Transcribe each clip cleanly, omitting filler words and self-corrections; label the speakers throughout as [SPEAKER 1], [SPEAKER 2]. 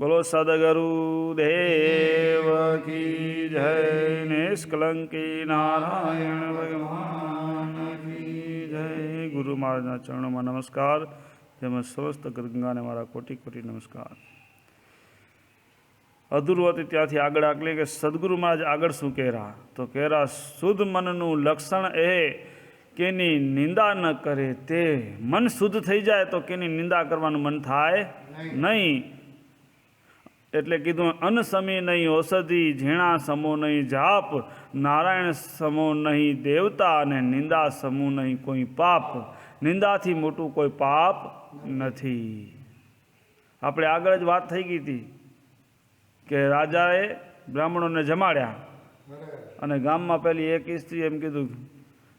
[SPEAKER 1] બોલો સદગુરુ દેવ કી જય। નિષ્કલંકી નારાયણ ભગવાન કી જય। ગુરુ મહારાજના ચરણોમાં નમસ્કાર, તેમજ સમસ્ત ગંગાને મારા કોટી કોટી નમસ્કાર। અધૂરું હતી ત્યાંથી આગળ આગળ કે સદગુરુ મહારાજ આગળ શું કહેરા, તો કહેરા શુદ્ધ મનનું લક્ષણ એ કેની નિંદા ન કરે તે। મન શુદ્ધ થઈ જાય તો કેની નિંદા કરવાનું મન થાય નહીં। એટલે કીધું અન્ન સમી નહીં ઔષધિ, ઝીણા સમો નહીં જાપ, નારાયણ સમો નહીં દેવતા, અને નિંદા સમૂહ નહીં કોઈ પાપ। નિંદાથી મોટું કોઈ પાપ નથી। આપણે આગળ જ વાત થઈ ગઈ હતી કે રાજાએ બ્રાહ્મણોને જમાડ્યા અને ગામમાં પેલી એક સ્ત્રી એમ કીધું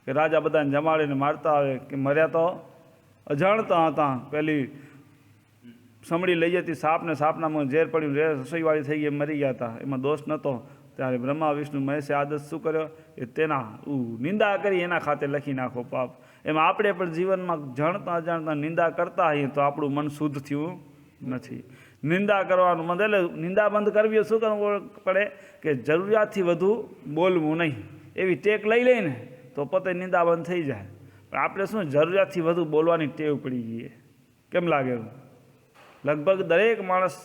[SPEAKER 1] કે રાજા બધાને જમાડીને મારતા આવે કે મર્યા તો અજાણતા હતા। પેલી સમડી લઈ જતી સાપને, સાપનામાં ઝેર પડ્યું, રસોઈવાળી થઈ ગઈ, મરી ગયા હતા, એમાં દોષ નહોતો। ત્યારે બ્રહ્મા વિષ્ણુ મહેશે આદત શું કર્યો એ તેના નિંદા કરી એના ખાતે લખી નાખો પાપ। એમાં આપણે પણ જીવનમાં જાણતા અજાણતા નિંદા કરતા હોઈએ તો આપણું મન શુદ્ધ થયું નથી। નિંદા કરવાનું મન એટલે નિંદા બંધ કરવી શું કરવું પડે કે જરૂરિયાતથી વધુ બોલવું નહીં। એવી ટેક લઈ લઈને તો પોતે નિંદા બંધ થઈ જાય। પણ આપણે શું જરૂરિયાતથી વધુ બોલવાની ટેવ પડી ગઈ। કેમ લાગે? લગભગ દરેક માણસ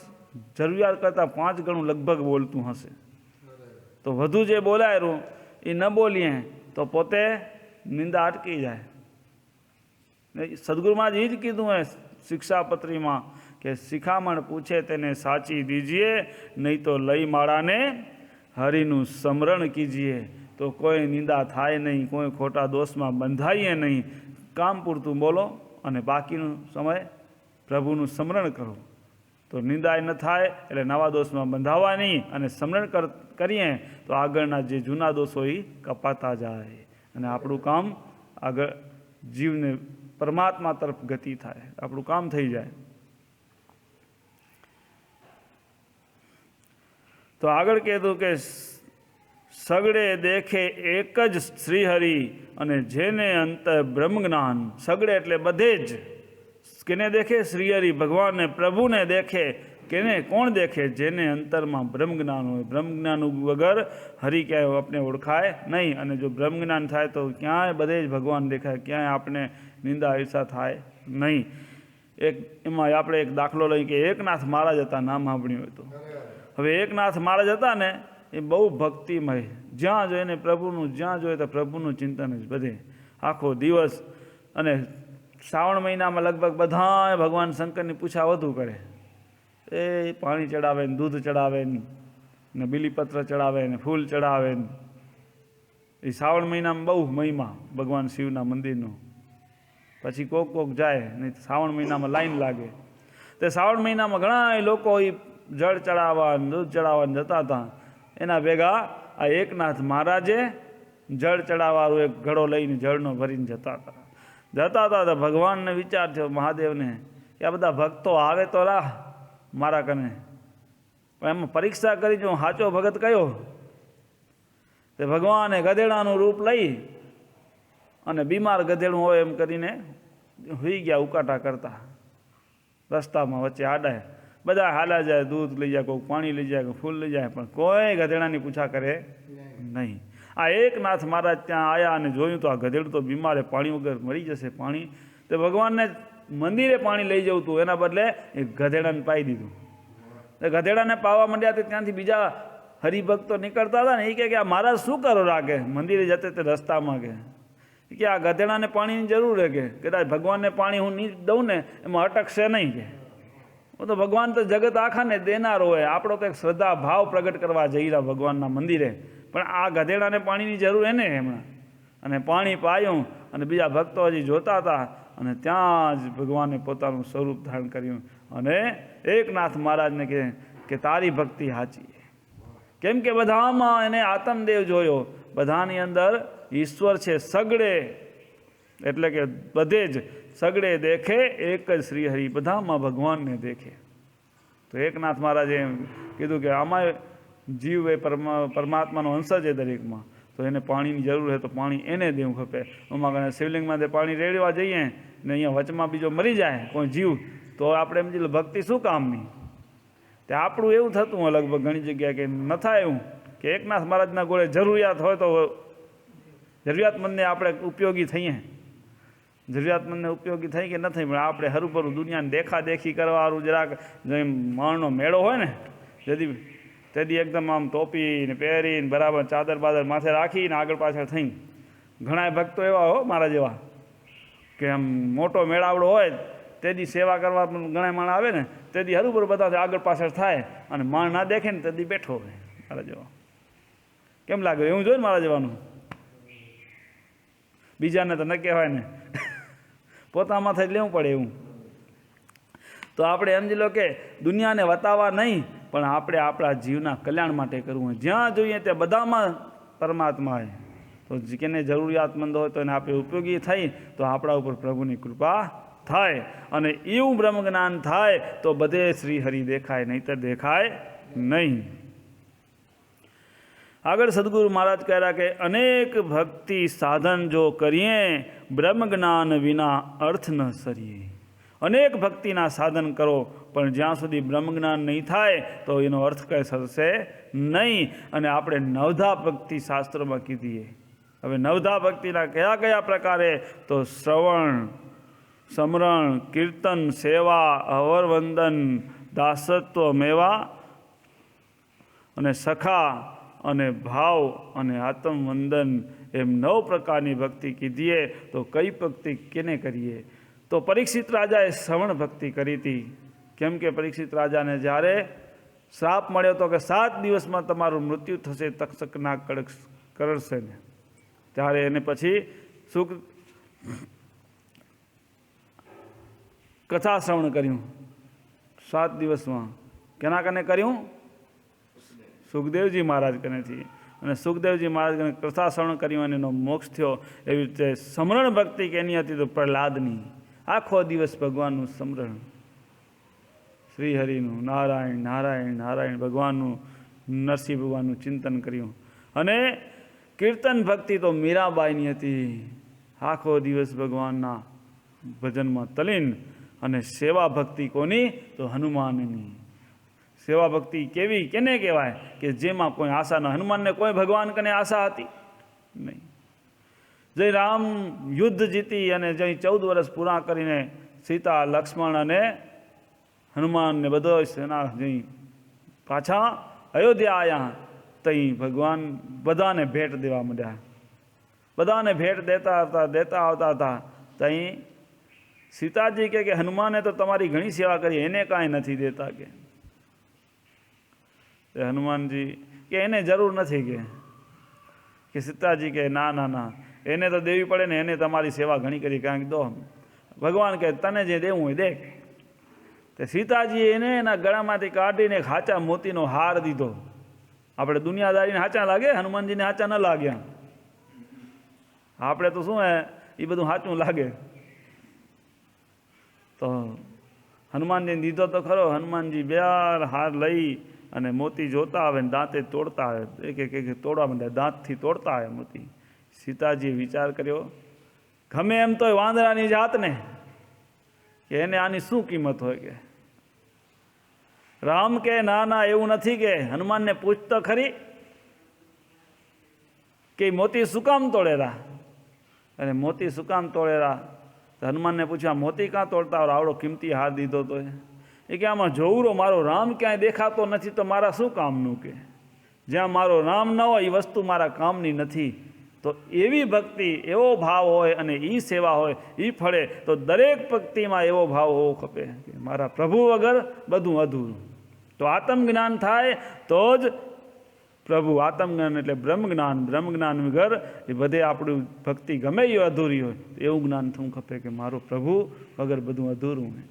[SPEAKER 1] જરૂરિયાત કરતાં 5 ગણું લગભગ બોલતું હશે। તો વધુ જે બોલાયેલું એ ન બોલીએ તો પોતે નિંદા અટકી જાય। સદગુરુમાં જ એ જ કીધું હોય શિક્ષાપત્રીમાં કે શિખામણ પૂછે તેને સાચી દીજીએ, નહીં તો લઈ માળાને હરિનું સ્મરણ કીજીએ। તો કોઈ નિંદા થાય નહીં, કોઈ ખોટા દોષમાં બંધાઈએ નહીં। કામ પૂરતું બોલો અને બાકીનો સમય પ્રભુનું સ્મરણ કરો તો નિંદાય ન થાય। એટલે નવા દોષમાં બંધાવા નહીં અને સ્મરણ કરીએ તો આગળના જે જૂના દોષો એ કપાતા જાય અને આપણું કામ આગળ જીવને પરમાત્મા તરફ ગતિ થાય, આપણું કામ થઈ જાય। તો આગળ કહેતું કે સગડે દેખે એક જ શ્રીહરિ, અને જેને અંતર બ્રહ્મ જ્ઞાન। સગડે એટલે બધે જ, કેને દેખે? શ્રીહરિ ભગવાનને, પ્રભુને દેખે। કેને? કોણ દેખે? જેને અંતરમાં બ્રહ્મ જ્ઞાન હોય। બ્રહ્મ જ્ઞાન વગર હરિ ક્યાંય આપણે ઓળખાય નહીં। અને જો બ્રહ્મ જ્ઞાન થાય તો ક્યાંય બધે જ ભગવાન દેખાય, ક્યાંય આપણે નિંદા ઈર્ષા થાય નહીં। એમાં આપણે એક દાખલો લઈએ કે એકનાથ મહારાજ હતા, નામ સાંભળ્યું હોય તો। હવે એકનાથ મહારાજ હતા ને એ બહુ ભક્તિમય, જ્યાં જોઈએ ને પ્રભુનું, જ્યાં જોઈએ તો પ્રભુનું ચિંતન જ બધે આખો દિવસ। અને શ્રાવણ મહિનામાં લગભગ બધા ભગવાન શંકરની પૂછા વધુ કરે। એ પાણી ચડાવે ને, દૂધ ચડાવે ને, બીલીપત્ર ચડાવે ને, ફૂલ ચડાવે ને। એ શ્રાવણ મહિનામાં બહુ મહિમા ભગવાન શિવના મંદિરનો। પછી કોક જાય નહીં, શ્રાવણ મહિનામાં લાઈન લાગે। તે શ્રાવણ મહિનામાં ઘણા લોકો એ જળ ચડાવવા, દૂધ ચડાવવા જતા હતા। એના ભેગા આ એકનાથ મહારાજે જળ ચડાવવાનું એક ઘડો લઈને જળનો ભરીને જતા હતા તો ભગવાનને વિચાર થયો મહાદેવને કે આ બધા ભક્તો આવે તો રાહ મારા કને, પણ એમાં પરીક્ષા કરી જો સાચો ભગત કયો? તે ભગવાને ગધેડાનું રૂપ લઈ અને બીમાર ગધેડું હોય એમ કરીને હોઈ ગયા ઉકાટા કરતા। રસ્તામાં વચ્ચે આડાય બધા હાલા જાય, દૂધ લઈ જાય, કોઈ પાણી લઈ જાય, કોઈ ફૂલ લઈ જાય, પણ કોઈ ગધેડાની પૂછા કરે નહીં। આ એકનાથ મહારાજ ત્યાં આવ્યા અને જોયું તો આ ગધેડું તો બીમાર, પાણી વગર મરી જશે। પાણી તે ભગવાનને મંદિરે પાણી લઈ જવું હતું, એના બદલે એ ગધેડાને પાઈ દીધું। એ ગધેડાને પાવા માંડ્યા તો ત્યાંથી બીજા હરિભક્તો નીકળતા હતા ને એ કે આ મહારાજ શું કરો રાખે મંદિરે જતે તે રસ્તામાં કે આ ગધેડાને પાણીની જરૂર છે, કે કદાચ ભગવાનને પાણી હું નહીં દઉં ને એમાં અટકશે નહીં। કે તો ભગવાન તો જગત આખાને દેનાર હોય, આપણો તો એક શ્રદ્ધા ભાવ પ્રગટ કરવા જઈ રહ્યા ભગવાનના મંદિરે, પણ આ ગધેડાને પાણીની જરૂર એને હમણાં। અને પાણી પાયું અને બીજા ભક્તો હજી જોતા હતા અને ત્યાં જ ભગવાને પોતાનું સ્વરૂપ ધારણ કર્યું અને એકનાથ મહારાજને કહે કે તારી ભક્તિ સાચી। કેમ કે બધામાં એને આત્મદેવ જોયો, બધાની અંદર ઈશ્વર છે। સગડે એટલે કે બધે જ, સગડે દેખે એક જ શ્રીહરિ, બધામાં ભગવાનને દેખે। તો એકનાથ મહારાજે એમ કીધું કે આમાં જીવ એ પરમાત્માનો અંશ છે દરેકમાં, તો એને પાણીની જરૂર છે તો પાણી એને દેવું ખપે। આમાં શિવલિંગમાં પાણી રેડવા જઈએ ને અહીંયા વચમાં બીજો મરી જાય કોઈ જીવ તો આપણે એમ ભક્તિ શું કામની? તે આપણું એવું થતું હોય લગભગ ઘણી જગ્યાએ કે ન થાય એવું કે એકનાથ મહારાજના ગોળે જરૂરિયાત હોય તો જરૂરિયાતમંદને આપણે ઉપયોગી થઈએ, જરૂરિયાતમંદને ઉપયોગી થઈ કે ન થઈ, પણ આપણે હરુભરું દુનિયાને દેખાદેખી કરવાવાળું જરાક જેમ માણનો મેળો હોય ને તેથી એકદમ આમ ટોપી ને પહેરીને બરાબર ચાદર બાદર માથે રાખીને આગળ પાછળ થઈને, ઘણા ભક્તો એવા હો મારા જેવા કે આમ મોટો મેળાવડો હોય તેથી સેવા કરવા ઘણા માણ આવે ને તેથી હરુભરું બધા આગળ પાછળ થાય અને માણ ના દેખે ને તેથી બેઠો હોય મારા જેવા. કેમ લાગે એવું જોયું મારા જેવાનું? બીજાને તો ન કહેવાય ને, પોતામાં થઈ લેવું પડે એવું. તો આપણે સમજી લો કે દુનિયાને વતાવવા નહીં, પણ આપણે આપણા જીવના કલ્યાણ માટે કરવું હોય. જ્યાં જોઈએ ત્યાં બધામાં પરમાત્મા હોય, તો જેને જરૂરિયાતમંદ હોય તો એને આપણે ઉપયોગી થઈ તો આપણા ઉપર પ્રભુની કૃપા થાય અને એવું બ્રહ્મ જ્ઞાન થાય તો બધે શ્રી હરિ દેખાય, નહીંતર દેખાય નહીં. આગળ સદગુરુ મહારાજ કહેરા કે અનેક ભક્તિ સાધન જો કરીએ બ્રહ્મ જ્ઞાન વિના અર્થ ન સરીએ. અનેક ભક્તિના સાધન કરો પણ જ્યાં સુધી બ્રહ્મ જ્ઞાન નહીં થાય તો એનો અર્થ કંઈ થશે નહીં. અને આપણે નવધા ભક્તિ શાસ્ત્રોમાં કીધીએ. હવે નવધા ભક્તિના કયા કયા પ્રકારે? તો શ્રવણ, સમરણ, કીર્તન, સેવા, અવરવંદન, દાસત્વ, મેવા અને સખા અને ભાવ અને આત્મવંદન એમ 9 પ્રકારની ભક્તિ કીધીએ. તો કઈ ભક્તિ કેને કરીએ? તો પરીક્ષિત રાજાએ શ્રવણ ભક્તિ કરી હતી. કેમ કે પરીક્ષિત રાજાને જ્યારે શ્રાપ મળ્યો હતો કે 7 દિવસમાં તમારું મૃત્યુ થશે તક્ષકના કરડશે ને, ત્યારે એને પછી સુખ કથા શ્રવણ કર્યું 7 દિવસમાં. કેના કને કર્યું? સુખદેવજી મહારાજ કનેથી. અને સુખદેવજી મહારાજ કથા શ્રવણ કર્યું અને એનો મોક્ષ થયો. એવી રીતે સમરણ ભક્તિ કેની હતી? તો પ્રહલાદની. આખો દિવસ ભગવાનનું સમરણ, શ્રી હરિનું, નારાયણ નારાયણ નારાયણ ભગવાનનું, નરસિંહ ભગવાનનું ચિંતન કર્યું. અને કીર્તન ભક્તિ તો મીરાબાઈની હતી. આખો દિવસ ભગવાનના ભજનમાં તલીન. અને સેવા ભક્તિ કોની? તો હનુમાનની. સેવા ભક્તિ કેવી કેને કહેવાય? કે જેમાં કોઈ આશા ન. હનુમાનને કોઈ ભગવાન કને આશા હતી નહીં. જય રામ યુદ્ધ જીતી અને જઈ 14 વર્ષ પૂરા કરીને સીતા, લક્ષ્મણ અને હનુમાનને બધો સેના જઈ પાછા અયોધ્યા આવ્યા. તઈ ભગવાન બધાને ભેટ દેવા માંડ્યા. બધાને ભેટ દેતા આવતા હતા. તઈ સીતાજી કે હનુમાને તો તમારી ઘણી સેવા કરી, એને કાંઈ નથી દેતા. કે હનુમાનજી કે એને જરૂર નથી. કે સીતાજી કે ના ના ના, એને તો દેવી પડે ને, એને તમારી સેવા ઘણી કરી, કાંઈક દો. ભગવાન કે તને જે દેવું હોય દે. તે સીતાજી એને એના ગળામાંથી કાઢીને એક હાચા મોતીનો હાર દીધો. આપણે દુનિયાદારીને હાચા લાગે, હનુમાનજીને હાચા ન લાગ્યા. આપણે તો શું હે એ બધું સાચું લાગે. તો હનુમાનજીને દીધો તો ખરો. હનુમાનજી 2 હાર લઈ અને મોતી જોતા આવે ને દાંતે તોડતા આવે. એક એક તોડવા માંડ્યા, દાંતથી તોડતા આવે મોતી. સીતાજીએ વિચાર કર્યો, ગમે એમ તો વાંદરાની જાતને કે એને આની શું કિંમત હોય? કે રામ કે ના ના એવું નથી. કે હનુમાનને પૂછતો ખરી કે મોતી શું કામ તોડેલા? અને મોતી શું કામ તોડેલા? તો હનુમાનને પૂછ્યા, મોતી કાં તોડતા? આવડો કિંમતી હાર દીધો તો એ કે આમાં જોવરો મારો રામ ક્યાંય દેખાતો નથી તો મારા શું કામનું? કે જ્યાં મારો રામ ન હોય એ વસ્તુ મારા કામની નથી. તો એવી ભક્તિ, એવો ભાવ હોય અને એ સેવા હોય એ ફળે. તો દરેક ભક્તિમાં એવો ભાવ હોવો ખપે કે મારા પ્રભુ વગર બધું અધૂરું. તો આત્મજ્ઞાન થાય તો જ પ્રભુ. આત્મજ્ઞાન એટલે બ્રહ્મ જ્ઞાન. બ્રહ્મ જ્ઞાન વગર એ બધે આપણું ભક્તિ ગમે એ અધૂરી હોય તો એવું જ્ઞાન થવું ખપે કે મારો પ્રભુ વગર બધું અધૂરું હોય.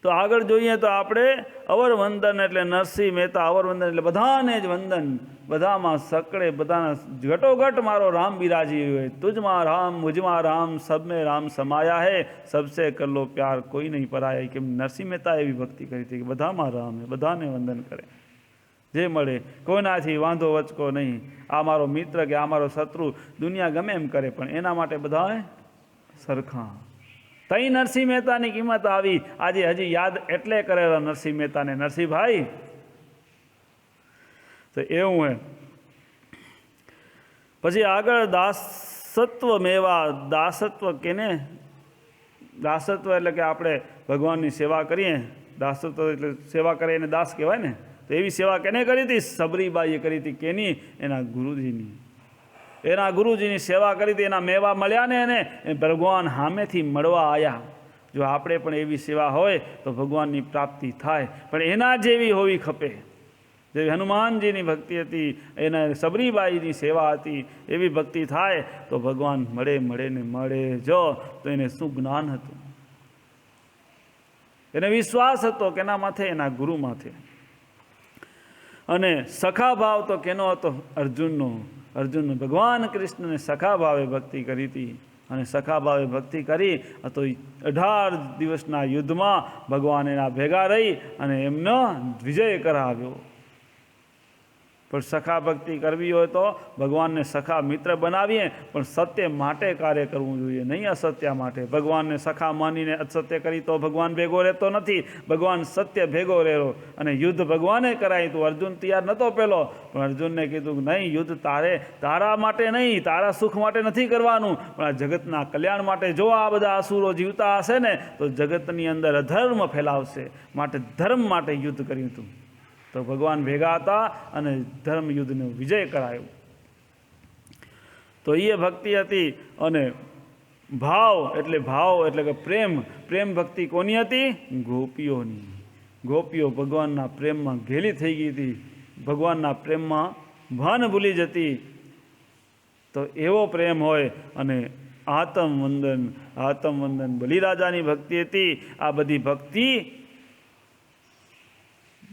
[SPEAKER 1] તો આગળ જોઈએ તો આપણે અવરવંદન એટલે નરસિંહ મહેતા અવરવંદન એટલે બધાને જ વંદન. બધામાં સકળે બધાના ઘટોઘટ મારો રામ બિરાજી હોય. તુજમાં રામ મુજમાં રામ સબ મેં રામ સમાયા હે, સબસે કર લો પ્યાર કોઈ નહીં પરાયા. કે નરસિંહ મહેતા એવી ભક્તિ કરી હતી કે બધામાં રામ હે, બધાને વંદન કરે. જે મળે કોઈનાથી વાંધો વચકો નહીં. આ મારો મિત્ર કે આ મારો શત્રુ દુનિયા ગમે એમ કરે પણ એના માટે બધા સરખા. તઈ નરસિંહ મહેતાની કિંમત આવી. આજે હજી યાદ એટલે કરેલા નરસિંહ મહેતાને, નરસિંહભાઈ. તો એવું હે. પછી આગળ દાસત્વ મેવા. દાસત્વ કેને? દાસત્વ એટલે કે આપણે ભગવાનની સેવા કરીએ. દાસત્વ એટલે સેવા કરે એને દાસ કહેવાય ને. તો એવી સેવા કેને કરી હતી? સબરીબાઈએ કરી હતી. કેની? એના ગુરુજીની. એના ગુરુજીની સેવા કરી હતી. એના મેવા મળ્યા ને એને, એ ભગવાન સામેથી મળવા આવ્યા. જો આપણે પણ એવી સેવા હોય તો ભગવાનની પ્રાપ્તિ થાય, પણ એના જેવી હોવી ખપે. જેવી હનુમાનજીની ભક્તિ હતી, એના સબરીબાઈની સેવા હતી, એવી ભક્તિ થાય તો ભગવાન મળે ને મળે. જો તો એને શું જ્ઞાન હતું, એને વિશ્વાસ હતો કેના માથે? એના ગુરુ માથે. અને સખા ભાવ તો કેનો હતો? અર્જુનનો. અર્જુન ભગવાન કૃષ્ણને સખા ભાવે ભક્તિ કરી હતી. અને સખા ભાવે ભક્તિ કરી તો 18 દિવસના યુદ્ધમાં ભગવાન એના ભેગા રહી અને એમનો વિજય કરાવ્યો. પણ સખા ભક્તિ કરવી હોય તો ભગવાનને સખા મિત્ર બનાવીએ, પણ સત્ય માટે કાર્ય કરવું જોઈએ, નહીં અસત્ય માટે. ભગવાનને સખા માનીને અસત્ય કરી તો ભગવાન ભેગો રહેતો નથી. ભગવાન સત્ય ભેગો રહેલો. અને યુદ્ધ ભગવાને કરાયું હતું. અર્જુન તૈયાર નહોતો પેલો, પણ અર્જુનને કીધું કે નહીં, યુદ્ધ તારા માટે નહીં, તારા સુખ માટે નથી કરવાનું, પણ આ જગતના કલ્યાણ માટે. જો આ બધા અસુરો જીવતા હશે ને તો જગતની અંદર અધર્મ ફેલાવશે, માટે ધર્મ માટે યુદ્ધ કર્યું હતું. તો ભગવાન ભેગા હતા અને ધર્મ યુદ્ધનો વિજય કરાયો. તો એ ભક્તિ હતી. અને ભાવ એટલે કે પ્રેમ ભક્તિ કોની હતી? ગોપીઓની. ગોપીઓ ભગવાનના પ્રેમમાં ઘેલી થઈ ગઈ હતી, ભગવાનના પ્રેમમાં ભાન ભૂલી જતી. તો એવો પ્રેમ હોય. અને આત્મવંદન બલિરાજાની ભક્તિ હતી. આ બધી ભક્તિ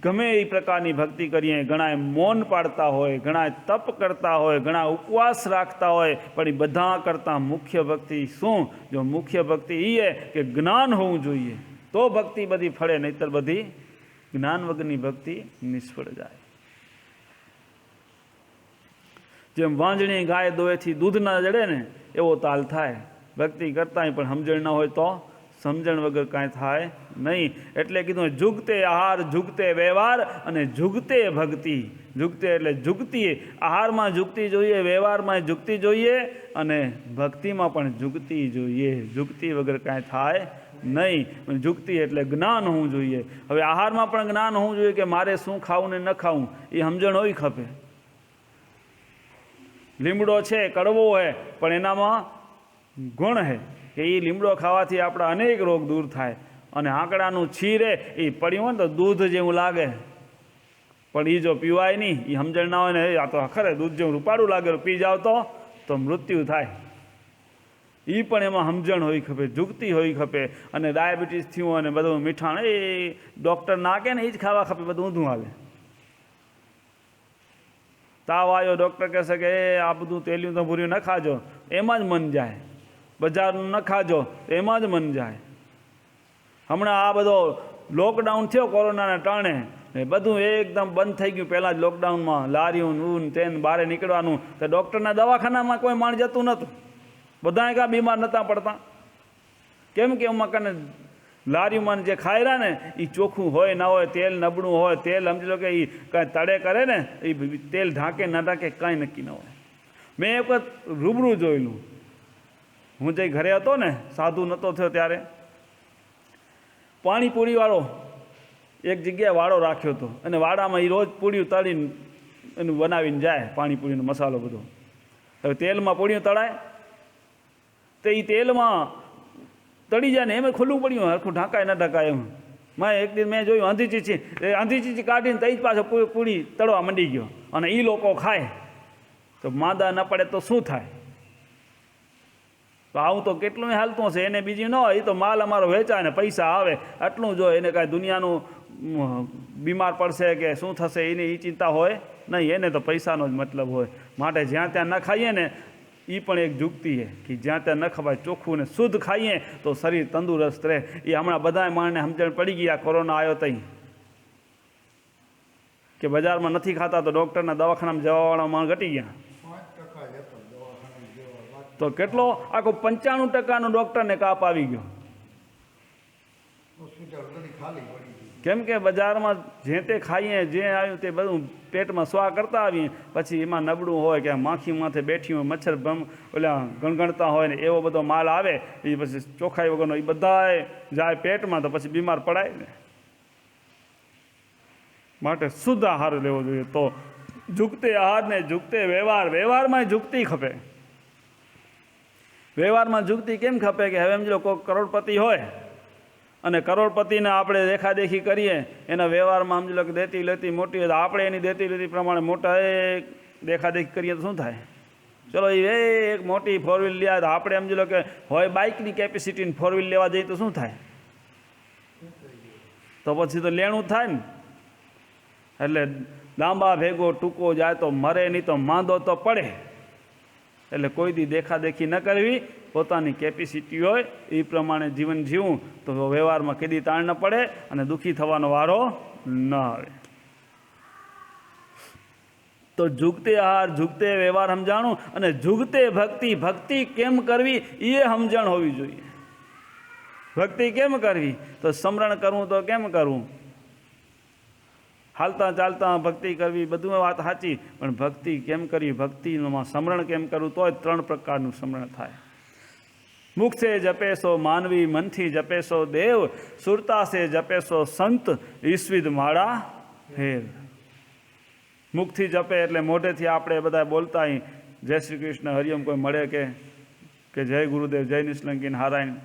[SPEAKER 1] ગમે એ પ્રકારની ભક્તિ કરીએ, ઘણા મૌન પાડતા હોય, ઘણા તપ કરતા હોય, ઘણા ઉપવાસ રાખતા હોય, પણ એ બધા કરતાં મુખ્ય ભક્તિ શું? જો મુખ્ય ભક્તિ એ કે જ્ઞાન હોવું જોઈએ તો ભક્તિ બધી ફળે, નહીતર બધી જ્ઞાન વગરની ભક્તિ નિષ્ફળ જાય. જેમ વાંજણી ગાય દોએથી દૂધ ના જડે ને, એવો તાલ થાય. ભક્તિ કરતાંય પણ સમજણ ન હોય તો સમજણ વગર કાંઈ થાય નહીં. એટલે કીધું જુગતે આહાર, જુગતે વ્યવહાર અને જુગતે ભક્તિ. જુગતે એટલે જુગતિ. આહારમાં જુગતી જોઈએ, વ્યવહારમાં જુગતી જોઈએ, અને ભક્તિમાં પણ જુગતી જોઈએ. જુગતી વગર કાંઈ થાય નહીં. જુગતી એટલે જ્ઞાન હોવું જોઈએ. હવે આહારમાં પણ જ્ઞાન હોવું જોઈએ કે મારે શું ખાવું ને ન ખાવું, એ સમજણ હોવી ખપે. લીમડો છે, કડવો હોય, પણ એનામાં ગુણ છે કે એ લીમડો ખાવાથી આપણા અનેક રોગ દૂર થાય. અને આંકડાનું છીરે એ પડ્યું હોય ને તો દૂધ જેવું લાગે, પણ એ જો પીવાય નહીં, એ સમજણ ના હોય ને, આ તો ખરે દૂધ જેવું રૂપાળું લાગે, પી જાવ તો મૃત્યુ થાય. એ પણ એમાં સમજણ હોવી ખપે, જુગતી હોવી ખપે. અને ડાયાબિટીસ થયું અને બધું મીઠાણ એ ડૉક્ટર નાખે ને એ જ ખાવા ખપે, બધું ઊંધું હાલે. તાવ આવ્યો, ડૉક્ટર કહેશે કે આ બધું તેલિયું તો ભૂર્યું ન ખાજો, એમાં જ મન જાય. બજારનું ન ખાજો, એમાં જ મન જાય. હમણાં આ બધો લોકડાઉન થયો કોરોનાના ટાણે, બધું એકદમ બંધ થઈ ગયું. પહેલાં જ લોકડાઉનમાં લારીયું ઊન તેને બહાર નીકળવાનું, તો ડૉક્ટરના દવાખાનામાં કોઈ માણ જતું નહોતું. બધાએ કાં બીમાર નહોતા પડતા. કેમ કે એમાં કને લારીમાં જે ખાઈ રહ્યા ને એ ચોખ્ખું હોય ના હોય, તેલ નબળું હોય, તેલ સમજી લો કે એ કાંઈ તળે કરે ને એ તેલ ઢાંકે ના ઢાંકે કાંઈ નક્કી ન હોય. મેં એક વખત રૂબરૂ જોયેલું. હું જે ઘરે હતો ને, સાધુ નહોતો થયો ત્યારે, પાણીપુરીવાળો એક જગ્યાએ વાડો રાખ્યો હતો, અને વાડામાં એ રોજ પૂરીયું તળીને એનું બનાવીને જાય, પાણીપુરીનો મસાલો બધો. હવે તેલમાં પૂરીયું તળાય તો એ તેલમાં તળી જાય ને એમ ખુલ્લું પડ્યું, હરખું ઢાંકાય ન ઢાંકાય એમ. એક દિન મેં જોયું આંધી ચીચી કાઢીને તઈ જ પાછો પૂરી તળવા માંડી ગયો. અને એ લોકો ખાય તો માંદા ન પડે તો શું થાય? તો આવું તો કેટલું હાલતું હશે. એને બીજી ન હોય, એ તો માલ અમારો વેચાય ને પૈસા આવે, આટલું જો. એને કાંઈ દુનિયાનું બીમાર પડશે કે શું થશે એની એ ચિંતા હોય નહીં. એને તો પૈસાનો જ મતલબ હોય. માટે જ્યાં ત્યાં ન ખાઈએ ને, એ પણ એક જુગતી છે કે જ્યાં ત્યાં ન ખવાય, ચોખ્ખું ને શુદ્ધ ખાઈએ તો શરીર તંદુરસ્ત રહે. એ હમણાં બધાએ માણને સમજણ પડી ગઈ આ કોરોના આવ્યો તઈ, કે બજારમાં નથી ખાતા તો ડૉક્ટરના દવાખાનામાં જવાવાળા માણ ઘટી ગયા. તો કેટલો આખો 95% ડૉક્ટરને કાપ આવી ગયો. કેમ કે બજારમાં જે તે ખાઈએ જે આવ્યું તે બધું પેટમાં સ્વા કરતા આવીએ, પછી એમાં નબળું હોય કે માખી માથે બેઠી હોય, મચ્છર ઓલા ગણગણતા હોય ને એવો બધો માલ આવે, એ પછી ચોખ્ખાઈ વગરનો એ બધા જાય પેટમાં, તો પછી બીમાર પડાય ને. માટે શુદ્ધ આહાર લેવો જોઈએ. તો ઝુકતે આહાર ને ઝુકતે વ્યવહાર, વ્યવહારમાં ઝુકતી ખપે. વ્યવહારમાં ઝુકતી કેમ ખપે કે હવે સમજી લો કોઈ કરોડપતિ હોય અને કરોડપતિને આપણે દેખાદેખી કરીએ, એના વ્યવહારમાં સમજી લો કે દેતી લેતી મોટી હોય, તો આપણે એની દેતી લેતી પ્રમાણે મોટા દેખાદેખી કરીએ તો શું થાય? ચલો એ એક મોટી ફોર વ્હીલ લે, તો આપણે સમજી લો કે હોય બાઇકની કેપેસિટીને ફોર વ્હીલ લેવા જઈએ તો શું થાય? તો પછી તો લેણું થાય ને. એટલે લાંબા ભેગો ટૂંકો જાય તો મરે, નહીં તો માંદો તો પડે. એટલે કોઈ દી દેખાદેખી ન કરવી, પોતાની કેપેસિટી હોય એ પ્રમાણે જીવન જીવવું, તો વ્યવહારમાં કદી તાણ ન પડે અને દુઃખી થવાનો વારો ન આવે. તો ઝુકતે આહાર ઝુકતે વ્યવહાર સમજાણું, અને ઝુકતે ભક્તિ, ભક્તિ કેમ કરવી એ સમજણ હોવી જોઈએ. ભક્તિ કેમ કરવી? તો સ્મરણ કરવું તો કેમ કરવું? હાલતા ચાલતા ભક્તિ કરવી, બધું વાત સાચી, પણ ભક્તિ કેમ કરવી, ભક્તિમાં સ્મરણ કેમ કરવું, તો 3 પ્રકારનું સ્મરણ થાય. મુખસે જપેસો માનવી, મનથી જપેસો દેવ, સુરતાસે જપેસો સંત, ઈસ્વિદ માળા ફેર. મુખથી જપે એટલે મોઢેથી આપણે બધા બોલતા અહીં જય શ્રી કૃષ્ણ હરિયમ કોઈ મળે કે જય ગુરુદેવ, જય નિષ્કલંકી નારાયણ,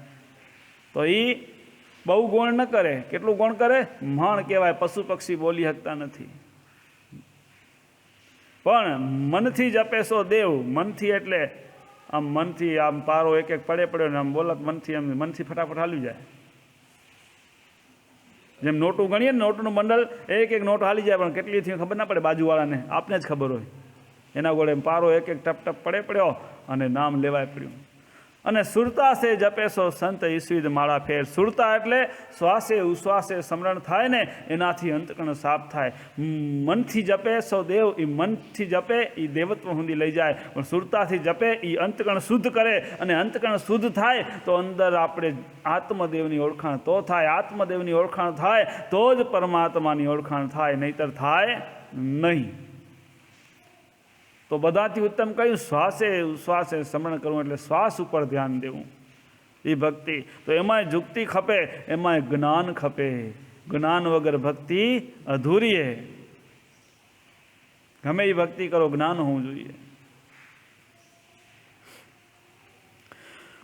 [SPEAKER 1] તો એ બહુ ગુણ ન કરે. કેટલું ગુણ કરે? મણ કહેવાય, પશુ પક્ષી બોલી શકતા નથી. પણ મનથી જપેસો દેવ, મનથી એટલે આમ મનથી આમ પારો એક એક પડે પડ્યો ને આમ બોલત મનથી, આમ મનથી ફટાફટ હાલી જાય. જેમ નોટું ગણીએ ને, નોટનું બંડલ એક એક નોટ હાલી જાય, પણ કેટલી થી ખબર ના પડે, બાજુવાળાને આપને જ ખબર હોય. એના ગોળે પારો એક એક ટપ ટપ પડે પડ્યો અને નામ લેવાય પડ્યું. અને સુરતા સે જપેસો સંત, ઈસ્વીદ માળા ફેર. સુરતા એટલે શ્વાસે ઉશ્વાસે સ્મરણ થાય ને, એનાથી અંતકણ સાફ થાય. મનથી જપે સો દેવ, એ મનથી જપે એ દેવત્વ સુધી લઈ જાય, પણ સુરતાથી જપે એ અંતકણ શુદ્ધ કરે, અને અંતકણ શુદ્ધ થાય તો અંદર આપણે આત્મદેવની ઓળખાણ તો થાય. આત્મદેવની ઓળખાણ થાય તો જ પરમાત્માની ઓળખાણ થાય, નહીતર થાય નહીં. તો બધાથી ઉત્તમ કયું? શ્વાસે ઉશ્વાસે સ્મરણ કરવું, એટલે શ્વાસ ઉપર ધ્યાન દેવું, એ ભક્તિ. તો એમાંય ઝુકતી ખપે, એમાંય જ્ઞાન ખપે. જ્ઞાન વગર ભક્તિ અધૂરી. ગમે એ ભક્તિ કરો, જ્ઞાન હોવું જોઈએ.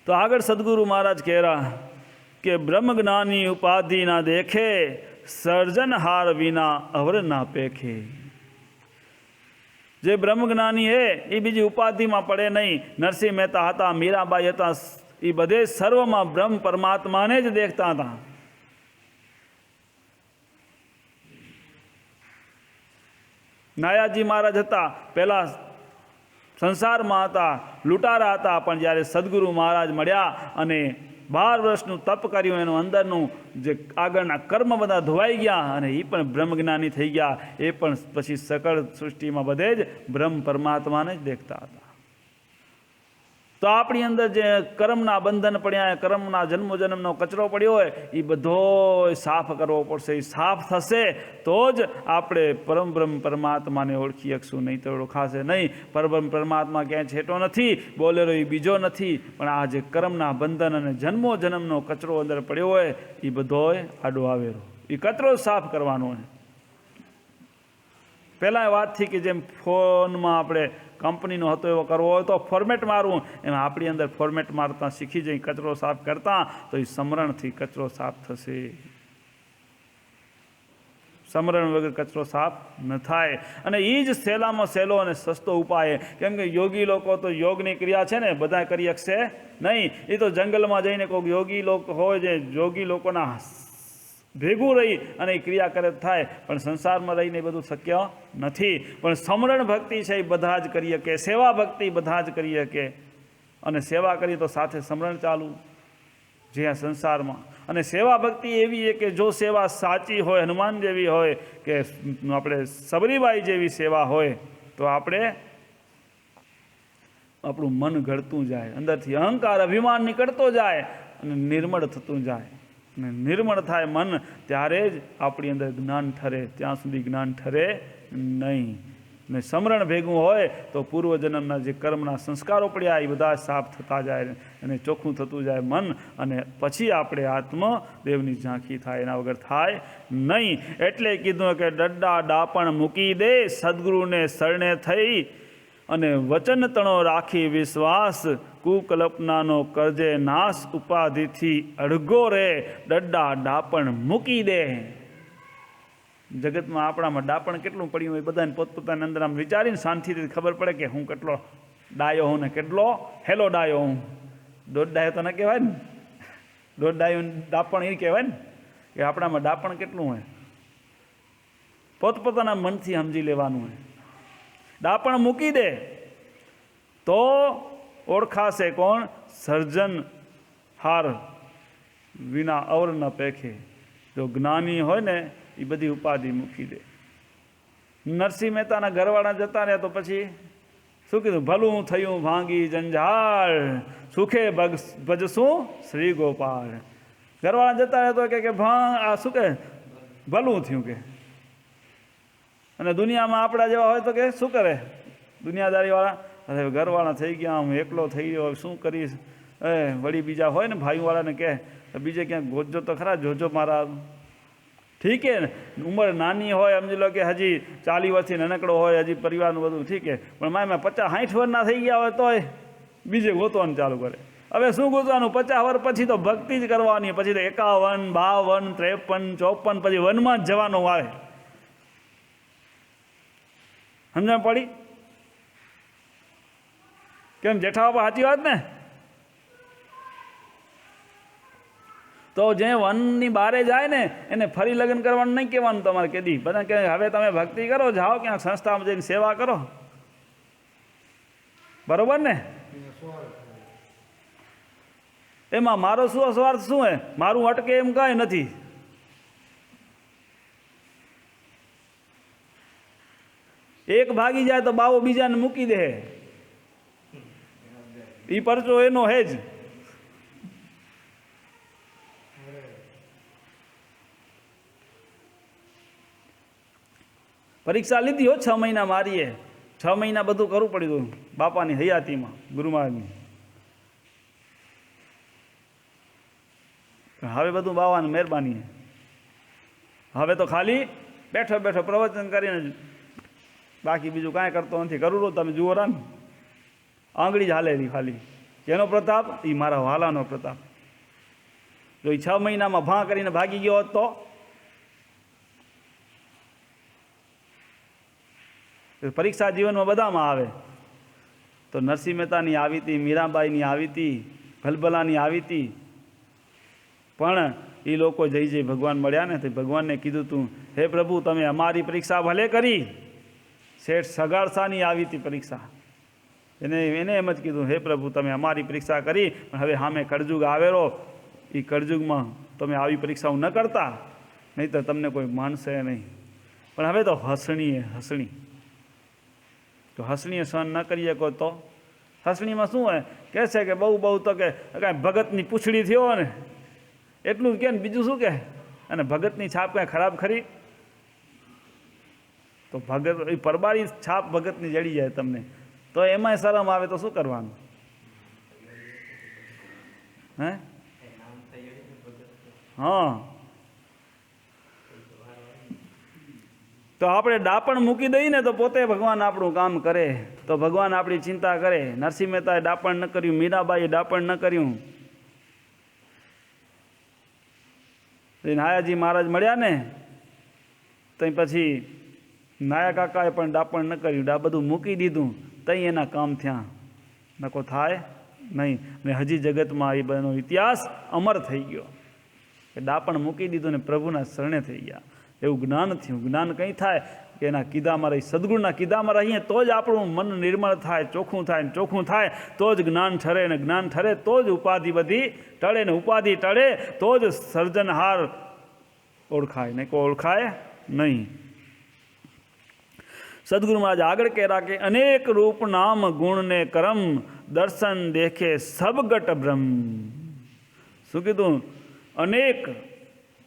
[SPEAKER 1] તો આગળ સદગુરુ મહારાજ કહેરા કે બ્રહ્મ જ્ઞાની ઉપાધિ ના દેખે, સર્જનહાર વિના અવર ના પેખે. જે બ્રહ્મજ્ઞાની હે એ બીજી ઉપાધિમાં પડે નહીં. નરસિંહ મહેતા હતા, મીરાબાઈ હતા, એ બધે સર્વમાં બ્રહ્મ પરમાત્માને જ દેખતા હતા. નાયાજી મહારાજ હતા, પહેલા સંસારમાં હતા, લૂંટારા હતા, પણ જ્યારે સદગુરુ મહારાજ મળ્યા અને 12 વર્ષનું તપ કર્યું, એનું અંદરનું જે આગળના કર્મ બધા ધોવાઈ ગયા અને એ પણ બ્રહ્મજ્ઞાની થઈ ગયા. એ પણ પછી સકળ સૃષ્ટિમાં બધે જ બ્રહ્મ પરમાત્માને જ દેખતા હતા. તો આપણી અંદર જે કર્મના બંધન પડ્યા, કર્મના જન્મનો કચરો પડ્યો હોય, એ બધો સાફ કરવો પડશે. એ સાફ થશે તો જ આપણે પરમ બ્રહ્મ પરમાત્માને ઓળખી શકશું, નહીં તો ઓળખાશે નહીં. પરબ્રહ્મ પરમાત્મા ક્યાંય છેટો નથી, બોલેલો એ બીજો નથી, પણ આ જે કર્મના બંધન અને જન્મનો કચરો અંદર પડ્યો હોય, એ બધો આડો આવેલો, એ કચરો સાફ કરવાનો હોય. પહેલાં વાત થઈ કે જેમ ફોનમાં આપણે કંપનીનો હતો એવો કરવો હોય તો ફોર્મેટ મારવું, એમાં આપણી અંદર ફોર્મેટ મારતા શીખી જઈ કચરો સાફ કરતા, તો એ સમરણથી કચરો સાફ થશે. સમરણ વગર કચરો સાફ ન થાય. અને એ જ સહેલામાં સહેલો અને સસ્તો ઉપાય. કેમ કે યોગી લોકો તો યોગની ક્રિયા છે ને બધા કરી શકશે નહીં. એ તો જંગલમાં જઈને કોઈક યોગી લોકો હોય, જે યોગી લોકોના ભેગું રહી અને એ ક્રિયા કરે થાય, પણ સંસારમાં રહીને બધું શક્ય નથી. પણ સમરણ ભક્તિ છે એ બધા જ કરી શકે, સેવા ભક્તિ બધા જ કરી શકે. અને સેવા કરીએ તો સાથે સમરણ ચાલુ, જે આ સંસારમાં. અને સેવા ભક્તિ એવી છે કે જો સેવા સાચી હોય, હનુમાન જેવી હોય કે આપણે સબરીબાઈ જેવી સેવા હોય, તો આપણે આપણું મન ઘડતું જાય, અંદરથી અહંકાર અભિમાન નીકળતો જાય અને નિર્મળ થતું જાય. ને નિર્મળ થાય મન ત્યારે જ આપણી અંદર જ્ઞાન ઠરે, ત્યાં સુધી જ્ઞાન ઠરે નહીં. ને સમરણ ભેગું હોય તો પૂર્વજન્મના જે કર્મના સંસ્કારો પડ્યા એ બધા સાફ થતા જાય અને ચોખ્ખું થતું જાય મન, અને પછી આપણે આત્મદેવની ઝાંખી થાય, એના વગર થાય નહીં. એટલે કીધું કે ડડ્ડા ડાપણ મૂકી દે, સદગુરુને શરણે થઈ અને વચન તણો રાખી વિશ્વાસ, કુકલ્પનાનો કરજે નાશ, ઉપાધિથી અડગો રે ડડ્ડા ડાપણ મૂકી દે. જગતમાં આપણામાં ડાપણ કેટલું પડ્યું હોય બધાને પોતપોતાની અંદર આમ વિચારીને શાંતિથી ખબર પડે કે હું કેટલો ડાયો હું ને કેટલો હેલો ડાયો હું. દોઢ ડાયો તો ન કહેવાય ને, દોઢ ડાયો ડાપણ એ કહેવાય ને કે આપણામાં ડાપણ કેટલું હોય, પોતપોતાના મનથી સમજી લેવાનું હોય. ડાપણ મૂકી દે તો ઓળખાશે કોણ? સર્જન હાર વિના અવર ન પેખે. જો જ્ઞાની હોય ને એ બધી ઉપાધિ મૂકી દે. નરસિંહ મહેતાના ઘરવાળા જતા રહ્યા તો પછી શું કીધું? ભલું થયું ભાંગી જંજાળ, સુખે ભજશું શ્રી ગોપાળ. ઘરવાળા જતા રહ્યા તો કે આ શું કે ભલું થયું કે. અને દુનિયામાં આપણા જેવા હોય તો કે શું કરે દુનિયાદારીવાળા? અરે ઘરવાળા થઈ ગયા, હું એકલો થઈ ગયો, શું કરીશ? વળી બીજા હોય ને ભાઈવાળાને કહે બીજે ક્યાંક ગોતજો તો ખરા, જોજો મારા. ઠીક છે ને, ઉંમર નાની હોય, સમજી લો કે હજી 40 વર્ષથી નાનકડો હોય, હજી પરિવારનું બધું ઠીક છે, પણ માયમાં 50-60 વર્ષના થઈ ગયા હોય તોય બીજે ગોતવાનું ચાલુ કરે. હવે શું ગોતવાનું? 50 વર્ષ પછી તો ભક્તિ જ કરવાની, પછી તો 51, 52, 53, 54 પછી વનમાં જ જવાનું આવે. સમજણ પડી? કેમ જેઠાબાપા સાચી વાત ને? તો જે વનની બારે જાય ને એને ફરી લગ્ન કરવાનું નહીં કહેવાનું તમારે કદી. બધા કહે હવે તમે ભક્તિ કરો, જાઓ ક્યાંક સંસ્થામાં જઈને સેવા કરો. બરોબર ને? એમાં મારો શું સ્વાર્થ શું હે? મારું અટકે એમ કાંઈ નથી. એક ભાગી જાય તો બાવો બીજાને મૂકી દે, એ પરચો એનો હે જ. પરીક્ષા લીધી હો 6 મહિના મારીએ, 6 મહિના બધું કરવું પડ્યું બાપાની હયાતીમાં, ગુરુ મહારાજની. હવે બધું બાવાની મહેરબાની. હવે તો ખાલી બેઠો બેઠો પ્રવચન કરીને બાકી બીજું કાંઈ કરતો નથી. કરું તમે જુઓ રામ, આંગળી જ હાલેલી ખાલી. એનો પ્રતાપ એ મારા વાલાનો પ્રતાપ. જો એ 6 મહિનામાં ભા કરીને ભાગી ગયો હોત તો પરીક્ષા જીવનમાં બધામાં આવે. તો નરસિંહ મહેતાની આવી હતી, મીરાબાઈની આવી હતી, ભલભલાની આવી હતી, પણ એ લોકો જઈ ભગવાન મળ્યા ને તો ભગવાનને કીધું તું, હે પ્રભુ તમે અમારી પરીક્ષા ભલે કરી. શેઠ સગાડસાની આવી હતી પરીક્ષા, એને એમ જ કીધું, હે પ્રભુ તમે અમારી પરીક્ષા કરી, પણ હવે સામે કળજુગ આવેલો, એ કળજુગમાં તમે આવી પરીક્ષાઓ ન કરતા, નહીં તો તમને કોઈ માનશે નહીં. પણ હવે તો હસણી તો હસણીએ સહન ન કરી શકો તો હસણીમાં શું હોય? કહે છે કે બહુ તો કે કાંઈ ભગતની પૂંછડી થયો ને એટલું જ કે ને, બીજું શું કે? અને ભગતની છાપ કાંઈ ખરાબ ખરી? તો ભગત એ પરબારી છાપ ભગતની જડી જાય તમને, તો એમાંય શરમ આવે તો શું કરવાનું? હે? હા, તો આપણે ડાપણ મૂકી દઈએ ને તો પોતે ભગવાન આપણું કામ કરે, તો ભગવાન આપણી ચિંતા કરે. નરસિંહ મહેતાએ ડાપણ ન કર્યું, મીરાબાઈએ ડાપણ ન કર્યું. નાયાજી મહારાજ મળ્યા ને તો પછી નાયા કાકાએ પણ ડાપણ ન કર્યું, બધું મૂકી દીધું, તઈ એના કામ થયા, નકો થાય નહીં. ને હજી જગતમાં એ બધાનો ઇતિહાસ અમર થઈ ગયો કે ડાપણ મૂકી દીધું ને પ્રભુના શરણે થઈ ગયા. એવું જ્ઞાન થયું. જ્ઞાન કંઈ થાય કે એના કીધામાં રહી, સદગુરુના કીધામાં રહીએ તો જ આપણું મન નિર્મળ થાય, ચોખ્ખું થાય. ને ચોખ્ખું થાય તો જ જ્ઞાન ઠરે, ને જ્ઞાન ઠરે તો જ ઉપાધિ બધી ટળે, ને ઉપાધિ ટળે તો જ સર્જનહાર ઓળખાય, ને કોઈ ઓળખાય નહીં. સદગુરુ મહારાજ આગળ કહેરા કે અનેક રૂપ નામ ગુણ ને કરમ, દર્શન દેખે સબગટ બ્રહ્મ. શું કીધું? અનેક